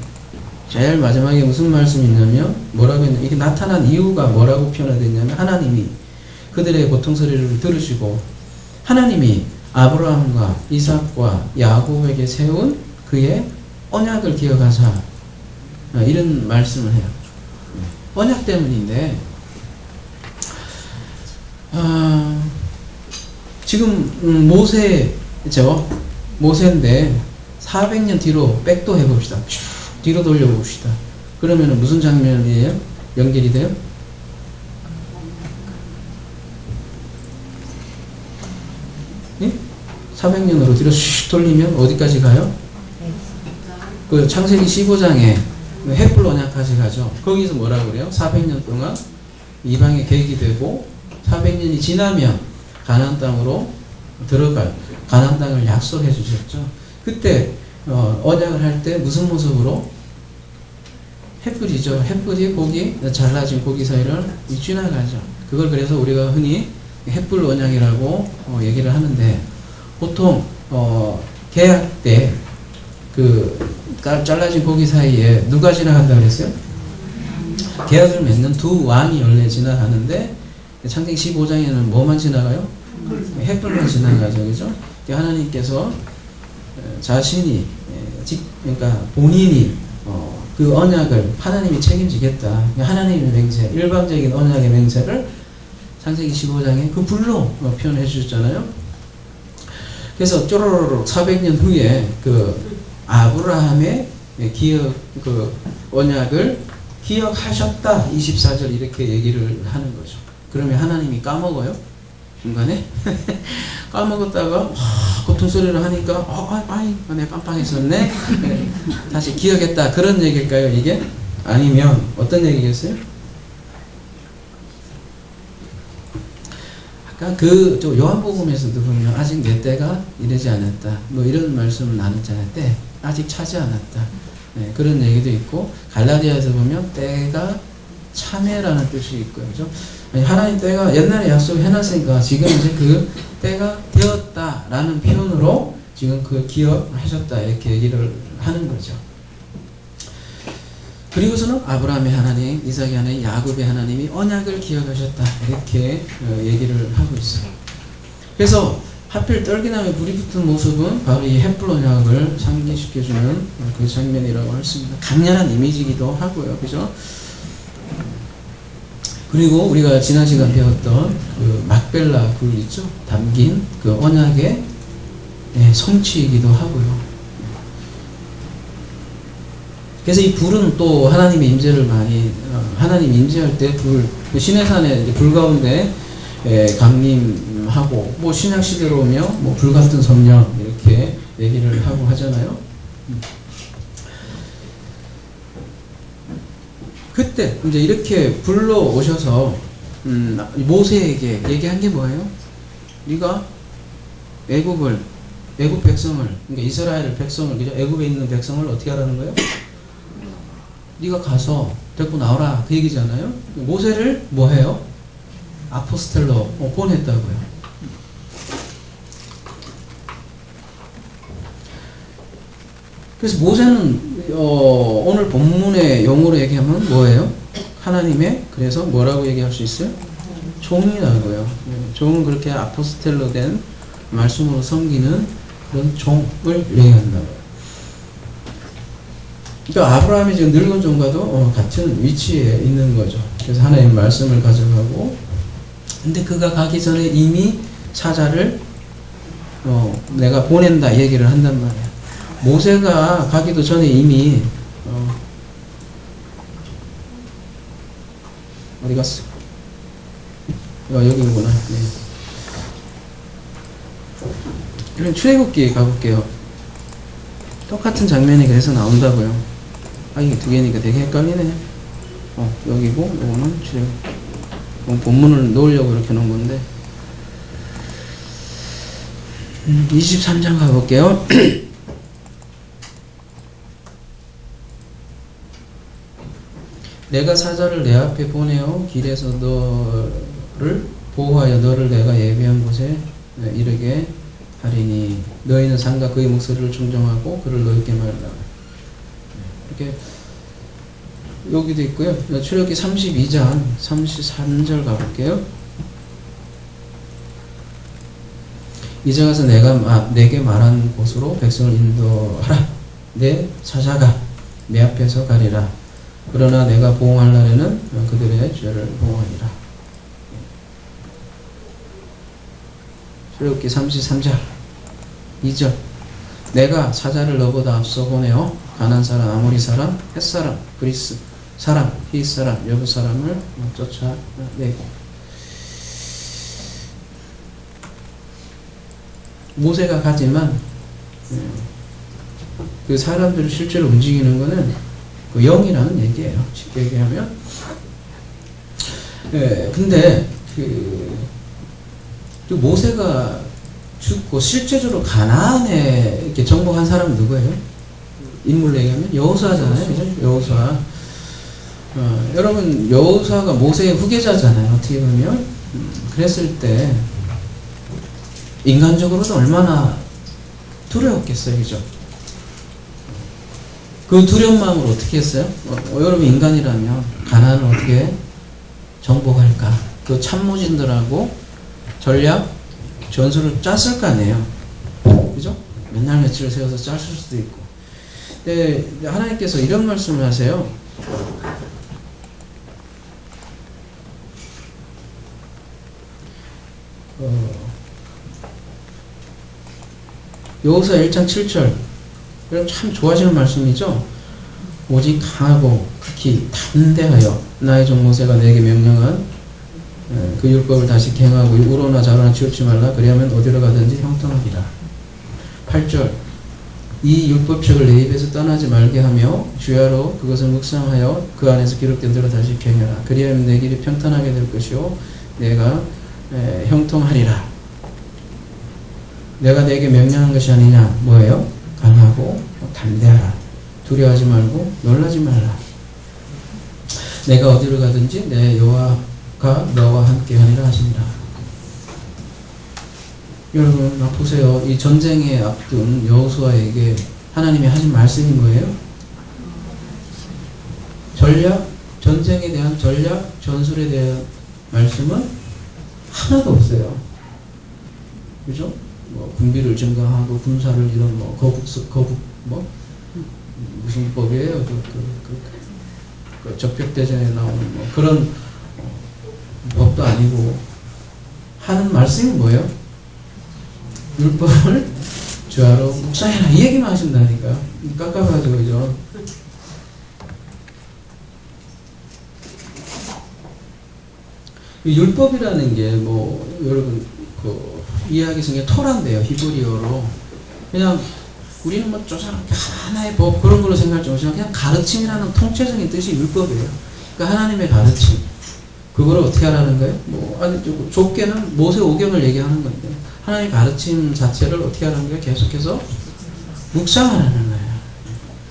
제일 마지막에 무슨 말씀이 있냐면 뭐라고 했냐면 이게 나타난 이유가 뭐라고 표현되냐면 하나님이 그들의 고통 소리를 들으시고 하나님이 아브라함과 이삭과 야곱에게 세운 그의 언약을 기억하사 이런 말씀을 해요. 언약 때문인데 지금 모세죠. 모세인데 400년 뒤로 백도 해봅시다. 쭉 뒤로 돌려봅시다. 그러면 무슨 장면이에요? 연결이 돼요? 400년으로 뒤로 슉 돌리면 어디까지 가요? 그 창세기 15장에 헷불 언약까지 가죠. 거기서 뭐라고 그래요? 400년 동안 이방의 계획이 되고 400년이 지나면 가나안 땅으로 들어갈 가나안 땅을 약속해 주셨죠. 그때 언약을 할 때 무슨 모습으로? 햇불이죠. 햇불이 고기 잘라진 고기 사이를 지나가죠. 그걸 그래서 우리가 흔히 햇불 언약이라고 얘기를 하는데 보통 계약 때 그 잘라진 고기 사이에 누가 지나간다고 그랬어요? 계약을 맺는 두 왕이 원래 지나가는데 창세기 15장에는 뭐만 지나가요? 햇불만 지나가죠. 그죠? 하나님께서 자신이 그러니까 본인이 그 언약을 하나님이 책임지겠다. 하나님의 맹세, 일방적인 언약의 맹세를 창세기 15장에 그 불로 표현해 주셨잖아요. 그래서 쪼로로로 400년 후에 그 아브라함의 기억, 그 언약을 기억하셨다. 24절 이렇게 얘기를 하는 거죠. 그러면 하나님이 까먹어요? 중간에? 까먹었다가 고통 소리를 하니까 내 깜빡했었네. 다시 기억했다. 그런 얘기일까요 이게? 아니면 어떤 얘기겠어요? 아까 그 요한복음에서도 보면 아직 내 때가 이르지 않았다. 뭐 이런 말씀을 나눴잖아요. 때 아직 차지 않았다. 네, 그런 얘기도 있고 갈라디아에서 보면 때가 참회라는 뜻이 있고요. 그죠? 하나님 때가 옛날에 약속해놨으니까 지금 이제 그 때가 되었다라는 표현으로 지금 그 기억하셨다 이렇게 얘기를 하는 거죠. 그리고서는 아브라함의 하나님, 이삭의 하나님, 야곱의 하나님이 언약을 기억하셨다 이렇게 얘기를 하고 있어요. 그래서 하필 떨기나무에 불이 붙은 모습은 바로 이 햇불 언약을 상기시켜주는 그 장면이라고 할 수 있습니다. 강렬한 이미지이기도 하고요. 그죠? 그리고 우리가 지난 시간 배웠던 그 막벨라 불 있죠? 담긴 그 언약의 성취이기도 하고요. 그래서 이 불은 또 하나님의 임재를 많이 하나님 임재할 때 불, 시내산에 불 가운데 강림하고 뭐 신약 시대로 오면 뭐 불 같은 성령 이렇게 얘기를 하고 하잖아요. 그때 이제 이렇게 불러 오셔서 모세에게 얘기한 게 뭐예요? 네가 애굽을 애굽 백성을, 그러니까 이스라엘 백성을, 그죠? 애굽에 있는 백성을 어떻게 하라는 거예요? 네가 가서 데리고 나오라 그 얘기잖아요. 모세를 뭐 해요? 아포스텔로 보냈다고요. 그래서 모세는 오늘 본문의 용어로 얘기하면 뭐예요? 하나님의, 그래서 뭐라고 얘기할 수 있어요? 종이라고요. 종은 그렇게 아포스텔로 된 말씀으로 섬기는 그런 종을 얘기한다고요. 그러니까 아브라함이 지금 늙은 종과도 같은 위치에 있는 거죠. 그래서 하나님 말씀을 가져가고, 근데 그가 가기 전에 이미 사자를 내가 보낸다 얘기를 한단 말이야. 모세가 가기도 전에 이미 어디 갔어? 여기구나. 네. 그럼 출애굽기에 가볼게요. 똑같은 장면이 그래서 나온다고요. 이게 두 개니까 되게 헷갈리네. 여기고 요거는 출애굽. 본문을 놓으려고 이렇게 놓은 건데. 23장 가볼게요. 내가 사자를 내 앞에 보내어 길에서 너를 보호하여 너를 내가 예비한 곳에 이르게 하리니 너희는 산과 그의 목소리를 충정하고 그를 너희께 말라. 이렇게 여기도 있고요. 출애굽기 32장 33절 가볼게요. 이제 가서 내가 내게 말한 곳으로 백성을 인도하라. 내 사자가 내 앞에서 가리라. 그러나 내가 보응할 날에는 그들의 죄를 보응하리라. 출애굽기 33장 2절 내가 사자를 너보다 앞서 보내어 가나안 사람, 아모리 사람, 헷 사람, 그리스 사람, 히윗 사람, 여부 사람을 쫓아내고. 모세가 가지만 그 사람들을 실제로 움직이는 것은 그 영이라는 얘기예요. 쉽게 얘기하면. 근데 그 모세가 죽고 실제적으로 가나안에 이렇게 정복한 사람은 누구예요? 인물로 얘기하면 여호수아잖아요. 그죠? 여호수아. 여러분 여호수아가 모세의 후계자잖아요. 어떻게 보면. 그랬을 때 인간적으로도 얼마나 두려웠겠어요. 그죠? 그 두려운 마음으로 어떻게 했어요? 여러분 인간이라면 가나안을 어떻게 정복할까? 그 참모진들하고 전략, 전술을 짰을 거 아니에요. 그죠? 맨날 며칠을 세워서 짰을 수도 있고. 근데 하나님께서 이런 말씀을 하세요. 여호수아 1장 7절. 여러분 참 좋아하시는 말씀이죠? 오직 강하고 극히 담대하여 나의 종 모세가 내게 명령한 그 율법을 다시 행하고 우로나 좌로나 치우치 말라. 그리하면 어디로 가든지 형통하리라. 8절 이 율법책을 내 입에서 떠나지 말게 하며 주야로 그것을 묵상하여 그 안에서 기록된 대로 다시 행하라. 그리하면 내 길이 평탄하게 될 것이요 내가 형통하리라. 내가 내게 명령한 것이 아니냐. 뭐예요? 강하고 담대하라. 두려워하지 말고 놀라지 말라. 내가 어디로 가든지 내 여호와가 너와 함께 하리라 하시니라. 여러분 보세요. 이 전쟁에 앞둔 여호수아에게 하나님이 하신 말씀이 뭐예요? 전략, 전쟁에 대한 전략, 전술에 대한 말씀은 하나도 없어요. 그죠? 군비를 증강하고 군사를 이런 거북 무슨 법이에요? 그 적벽대전에 나오는 그런 법도 아니고 하는 말씀이 뭐예요? 율법을 주야로 묵상해라 이 얘기만 하신다니까요. 깎아가지고 그죠? 율법이라는 게 여러분 이해하기 성경 토라인데요. 히브리어로. 그냥 우리는 쪼잔하게 하나의 법 그런 걸로 생각할 줄 모르지만 그냥 가르침이라는 통째적인 뜻이 율법이에요. 그러니까 하나님의 가르침. 그거를 어떻게 하라는 거예요? 아니 좁게는 모세 오경을 얘기하는 건데 하나님의 가르침 자체를 어떻게 하는 거예요? 계속해서 묵상하라는 거예요.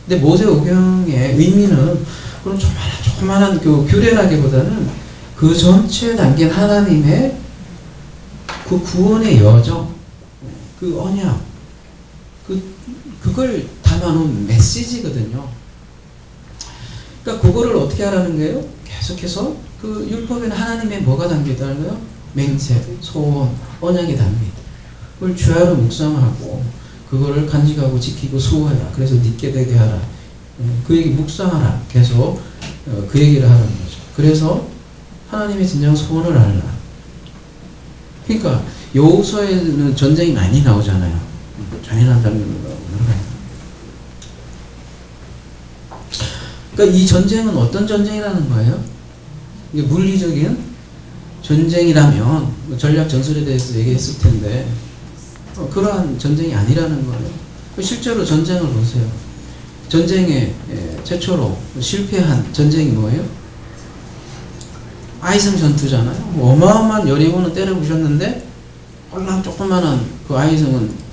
근데 모세오경의 의미는 그런 조그만한 그 규례라기보다는 그 전체에 담긴 하나님의 그 구원의 여정, 그 언약, 그걸 담아놓은 메시지거든요. 그러니까 그거를 어떻게 하라는 거예요? 계속해서 그 율법에는 하나님의 뭐가 담겨있다는 거예요? 맹세, 소원, 언약이 담겨있다. 그걸 주야로 묵상하고 그거를 간직하고 지키고 수호해라. 그래서 믿게 되게 하라. 그 얘기 묵상하라. 계속 그 얘기를 하는 거죠. 그래서 하나님의 진정 소원을 알라. 그러니까 여호수아에는 전쟁이 많이 나오잖아요. 잔인하다는 거. 그러니까 이 전쟁은 어떤 전쟁이라는 거예요? 이게 물리적인 전쟁이라면 전략 전술에 대해서 얘기했을 텐데 그러한 전쟁이 아니라는 거예요. 실제로 전쟁을 보세요. 전쟁에 최초로 실패한 전쟁이 뭐예요? 아이성 전투잖아요. 어마어마한 여리고는 때려 부셨는데 꼴랑 조그만한 그 아이성은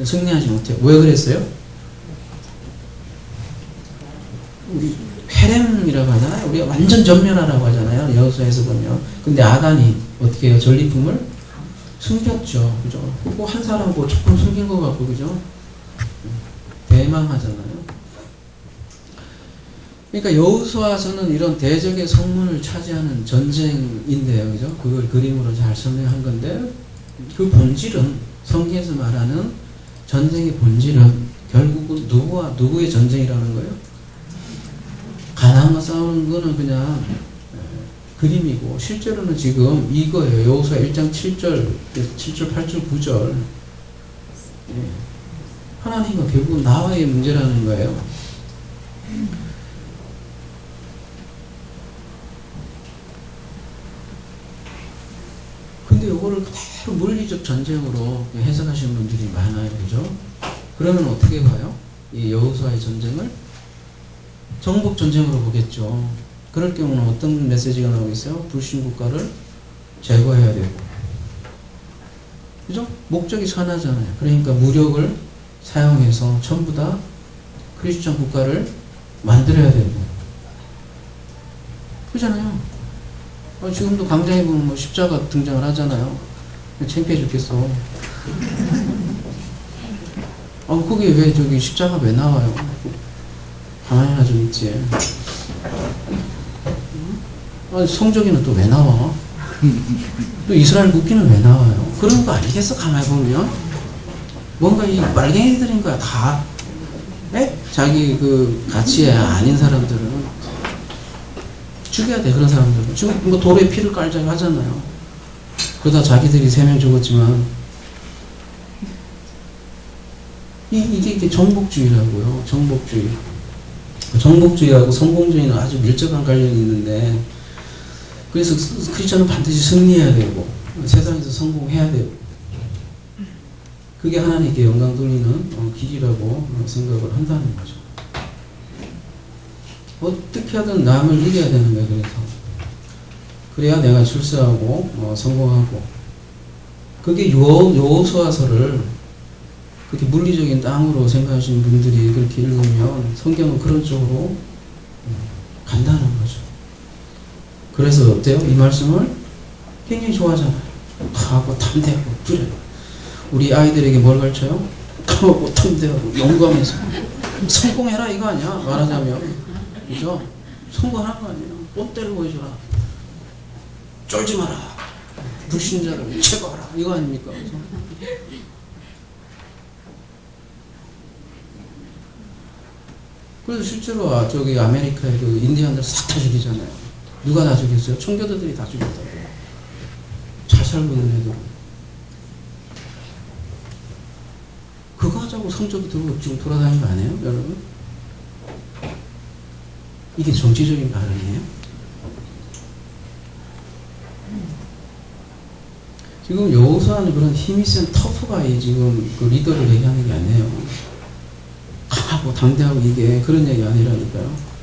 승리하지 못해요. 왜 그랬어요? 우리 회렘이라고 하잖아요. 우리가 완전 전면하라고 하잖아요. 여호수아에서 보면. 근데 아간이 어떻게 해요? 전리품을 숨겼죠. 그죠? 뭐 한 사람 뭐 조금 숨긴 것 같고, 그죠? 대망하잖아요. 그러니까 여호수아서는 이런 대적의 성문을 차지하는 전쟁인데요. 그죠? 그걸 그림으로 잘 설명한 건데, 그 본질은, 성경에서 말하는 전쟁의 본질은 결국은 누구와 누구의 전쟁이라는 거예요? 가나안과 싸우는 거는 그냥 그림이고 실제로는 지금 이거예요. 여호수아 1장 7절, 7절, 8절, 9절. 하나님과 결국 나와의 문제라는 거예요. 근데 이거를 그대로 물리적 전쟁으로 해석하시는 분들이 많아요. 그죠? 그러면 어떻게 가요? 이 여호수아의 전쟁을 정복 전쟁으로 보겠죠. 그럴 경우는 어떤 메시지가 나오고 있어요? 불신 국가를 제거해야 되고, 그죠? 목적이 선하잖아요. 그러니까 무력을 사용해서 전부 다 크리스천 국가를 만들어야 되고, 그잖아요. 지금도 광장에 보면 뭐 십자가 등장을 하잖아요. 창피해 죽겠어. 거기에 왜 저기 십자가 왜 나와요? 가만히나 좀 있지. 성적이는 또 왜 나와? 또 이스라엘 국기는 왜 나와요? 그런 거 아니겠어? 가만히 보면 뭔가 이 말갱이들인 거야 다. 에? 자기 그 가치에 아닌 사람들은 죽여야 돼. 그런 사람들은 지금 뭐 돌에 피를 깔자고 하잖아요. 그러다 자기들이 3명 죽었지만 이게 정복주의라고요. 정복주의. 정복주의하고 성공주의는 아주 밀접한 관련이 있는데, 그래서 크리스천은 반드시 승리해야 되고 세상에서 성공해야 되고, 그게 하나님께 영광 돌리는 길이라고 생각을 한다는 거죠. 어떻게 하든 남을 이겨야 되는 거예요. 그래야 내가 출세하고 성공하고. 그게 여호수아서를 그렇게 물리적인 땅으로 생각하시는 분들이 그렇게 읽으면 성경은 그런 쪽으로 간다는 거죠. 그래서 어때요? 이 말씀을 굉장히 좋아하잖아요. 하고 탐대하고 그래. 우리 아이들에게 뭘 가르쳐요? 하고 탐대하고 연구하면서 성공해라 이거 아니야? 말하자면, 그죠? 성공하는 거 아니에요? 뽐대를 보여줘라. 쫄지 마라. 불신자를 제거하라. 이거 아닙니까? 그죠? 그래서 실제로 저기 아메리카에 그 인디언들 싹 다 죽이잖아요. 누가 다 죽였어요? 청교도들이 다 죽였다고. 잘 살고 있는 애들. 그거 하자고 성적이 들고 지금 돌아다니는 거 아니에요, 여러분? 이게 정치적인 발언이에요? 지금 여호수아는 그런 힘이 센 터프가이 지금 그 리더를 얘기하는 게 아니에요. 강하고 당대하고 이게 그런 얘기 아니라니까요.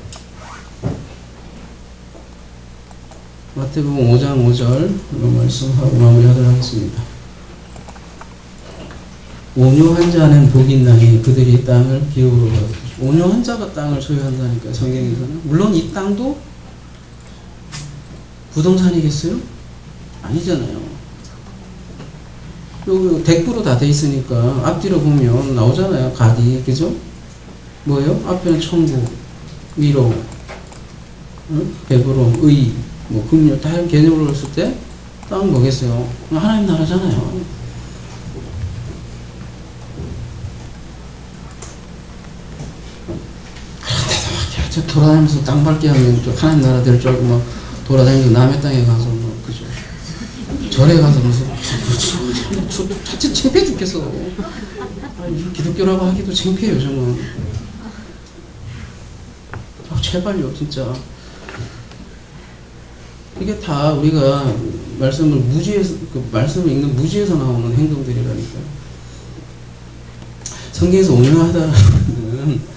마태복음 5장 5절 말씀하고 마무리하도록 하겠습니다. 온유한 자는 복이 있나니 그들이 땅을 기업으로 받을 것이다. 온유한 자가 땅을 소유한다니까 성경에서는. 물론 이 땅도 부동산이겠어요? 아니잖아요. 여기 대꾸로 다 돼 있으니까 앞뒤로 보면 나오잖아요. 가디, 그죠? 뭐예요? 앞에는 천국, 위로, 배부름, 의, 뭐 긍휼, 다 이런 개념으로 봤을 때 땅은 뭐겠어요? 하나님 나라잖아요. 저 돌아다니면서 땅 밟게 하면 또 하나님 나라 될 줄 알고 막 돌아다니면서 남의 땅에 가서 뭐 그죠? 절에 가서 무슨 자체 창피해 죽겠어. 아니, 기독교라고 하기도 창피해요 정말. 제발요 진짜. 이게 다 우리가 말씀을 무지에서 그 말씀을 읽는 무지에서 나오는 행동들이라니까요. 성경에서 온유하다는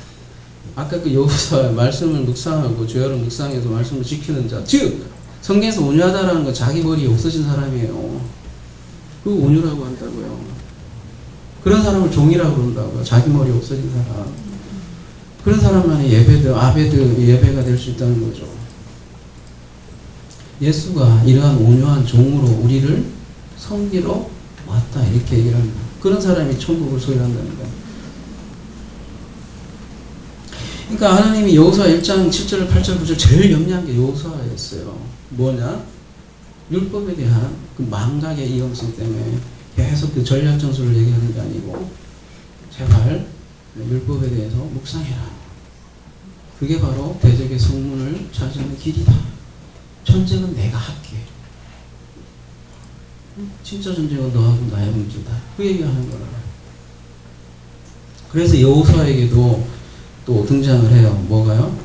아까 그 여호사 말씀을 묵상하고 주야를 묵상해서 말씀을 지키는 자, 즉 성경에서 온유하다라는 건 자기 머리에 없어진 사람이에요. 그 온유라고 한다고요. 그런 사람을 종이라고 그런다고요. 자기 머리에 없어진 사람. 그런 사람만이 아베드 예배가 될 수 있다는 거죠. 예수가 이러한 온유한 종으로 우리를 섬기러 왔다 이렇게 얘기를 합니다. 그런 사람이 천국을 소유한다는 거예요. 그러니까 하나님이 여호수아 1장 7절, 8절, 9절 제일 염려한 게 여호수아였어요. 뭐냐? 율법에 대한 그 망각의 위험성 때문에 계속 그 전략 전술을 얘기하는 게 아니고 제발 율법에 대해서 묵상해라. 그게 바로 대적의 성문을 차지하는 길이다. 전쟁은 내가 할게. 진짜 전쟁은 너하고 나의 문제다. 그 얘기하는 거라. 그래서 여호수아에게도 또 등장을 해요. 뭐가요?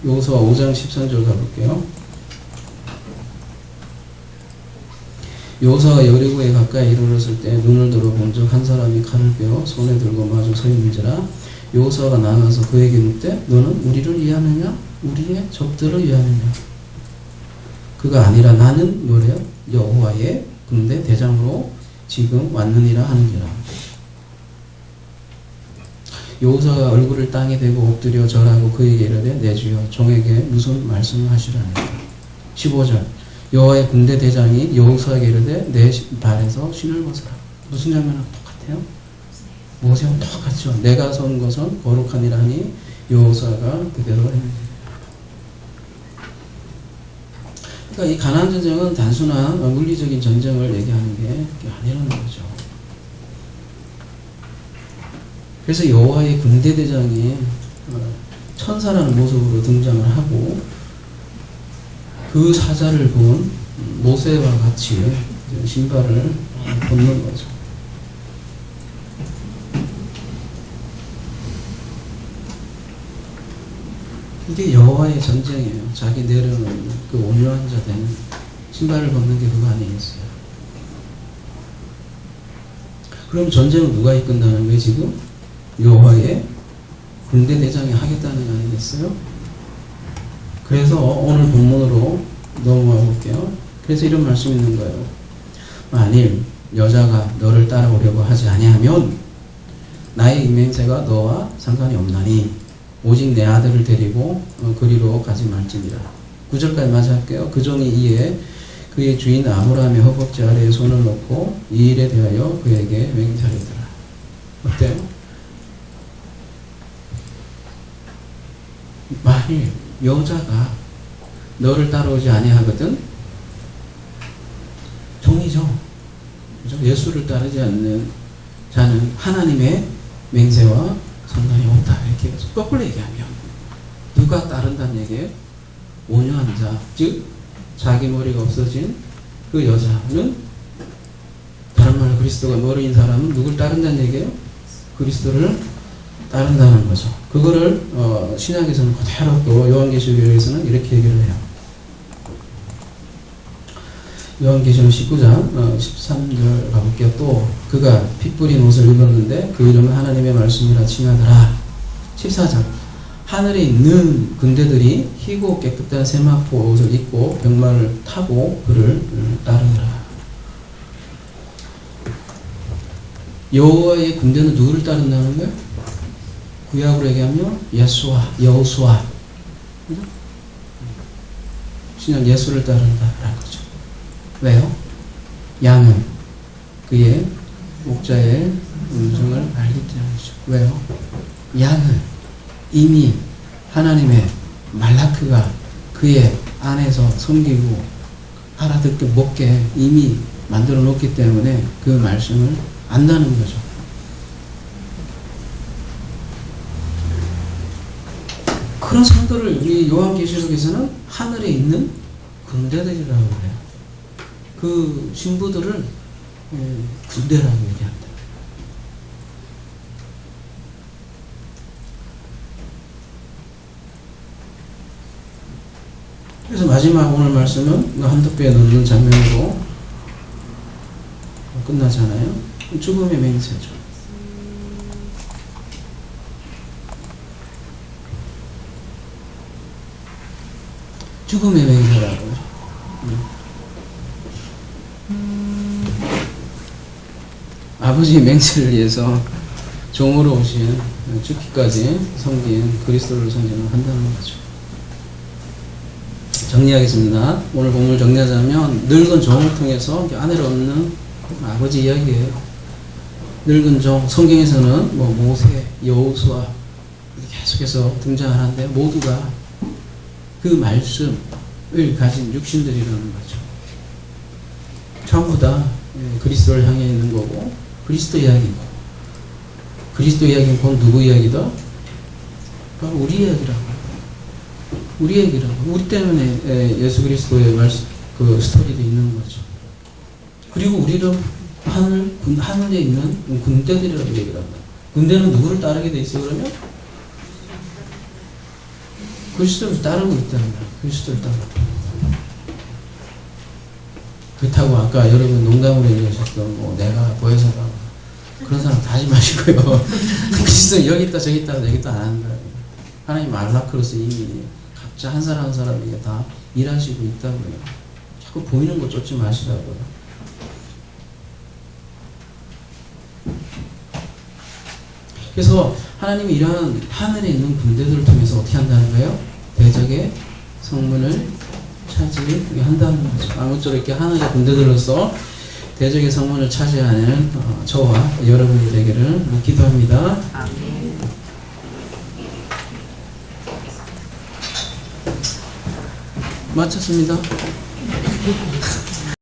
여호수아 5장 13절 가볼게요. 여호수아가 여리고에 가까이 이르렀을 때 눈을 들어 본즉 한 사람이 칼을 빼어 손에 들고 마주 서 있는지라. 여호수아가 나가서 그에게 묻되 너는 우리를 위하느냐 우리의 적들을 위하느냐. 그가 아니라 나는 뭐래요? 여호와의 군대 대장으로 지금 왔느니라 하는지라. 여호수아가 얼굴을 땅에 대고 엎드려 절하고 그에게 이르되 내 주여 종에게 무슨 말씀을 하시라니까. 15절 여호와의 군대 대장이 여호수아에게 이르되 내 발에서 신을 벗으라. 무슨 장면하고 똑같아요? 모세와 똑같죠. 내가 선 것은 거룩하니라 하니 여호수아가 그대로 했느니라. 그러니까 이 가나안 전쟁은 단순한 물리적인 전쟁을 얘기하는 게 아니라는 거죠. 그래서 여호와의 군대 대장이 천사라는 모습으로 등장을 하고 그 사자를 본 모세와 같이 신발을 벗는 거죠. 이게 여호와의 전쟁이에요. 자기 내려놓는 그 온유한 자 되는 신발을 벗는 게 그거 아니겠어요? 그럼 전쟁은 누가 이끈다는 거예요 지금? 여호와의 군대 대장이 하겠다는 거 아니겠어요? 그래서 오늘 본문으로 넘어가 볼게요. 그래서 이런 말씀이 있는 거예요. 만일 여자가 너를 따라오려고 하지 아니하면 나의 임명세가 너와 상관이 없나니 오직 내 아들을 데리고 그리로 가지 말지니라. 9절까지 맞이할게요. 그 종이 이에 그의 주인 아브라함의 허벅지 아래에 손을 놓고 이 일에 대하여 그에게 맹세하리더라. 어때요? 만일 여자가 너를 따라오지 아니하거든 종이죠. 그죠? 예수를 따르지 않는 자는 하나님의 맹세와 상관이 없다. 이렇게 해서 거꾸로 얘기하면 누가 따른다는 얘기예요? 온유한 자, 즉 자기 머리가 없어진 그 여자는, 다른 말로 그리스도가 머리인 사람은 누굴 따른다는 얘기예요? 그리스도를 따른다는 거죠. 그거를 신약에서는 그대로 또 요한계시록에서는 이렇게 얘기를 해요. 요한계시록 19장 13절 가볼게요. 또 그가 핏 뿌린 옷을 입었는데 그 이름은 하나님의 말씀이라 칭하더라. 14장 하늘에 있는 군대들이 희고 깨끗한 세마포 옷을 입고 병마를 타고 그를 따르더라. 여호와의 군대는 누구를 따른다는 거예요? 구약으로 얘기하면 예수와 여호수아, 그죠? 신약 예수를 따른다라는 거죠. 왜요? 양은 그의 목자의 음성을 알기 때문이죠. 왜요? 양은 이미 하나님의 말라크가 그의 안에서 섬기고 알아듣게 먹게 이미 만들어 놓기 때문에 그 말씀을 안다는 거죠. 그런 성도를 우리 요한계시록에서는 하늘에 있는 군대들이라고 해요. 그 신부들을 군대라고 얘기합니다. 그래서 마지막 오늘 말씀은 한독배에 넣는 장면으로 끝나잖아요. 죽음의 맹세죠. 죽음의 맹세라고. 아버지의 맹세를 위해서 종으로 오신 죽기까지 섬긴 그리스도를 상징한다는 거죠. 정리하겠습니다. 오늘 본문을 정리하자면 늙은 종을 통해서 아내를 얻는 아버지 이야기예요. 늙은 종, 성경에서는 모세, 여호수아 계속해서 등장하는데 모두가 그 말씀을 가진 육신들이라는 거죠. 전부 다 그리스도를 향해 있는 거고 그리스도 이야기고 그리스도 이야기는 곧 누구 이야기다? 바로 우리 이야기라고. 우리 얘기라고. 우리 때문에 예수 그리스도의 그 스토리도 있는 거죠. 그리고 우리는 하늘에 있는 군대들이라고 얘기를 합니다. 군대는 누구를 따르게 돼 있어요, 그러면? 그리스도를 따르고 있다는 거예요. 그리스도를 따르고. 그렇다고 아까 여러분 농담으로 얘기하셨던 내가 보혜사다 그런 사람 다 하지 마시고요. 그리스도 여기 있다 저기 있다 여기 있다 안 한다. 하나님 말라크로서 이미 각자 한 사람 한 사람에게 다 일하시고 있다고요. 자꾸 보이는 거 쫓지 마시라고요. 그래서 하나님이 이러한 하늘에 있는 군대들을 통해서 어떻게 한다는 거예요? 대적의 성문을 차지한다는 거죠. 아무쪼록 이렇게 하늘의 군대들로서 대적의 성문을 차지하는 저와 여러분이 되기를 기도합니다. 아멘. 마쳤습니다.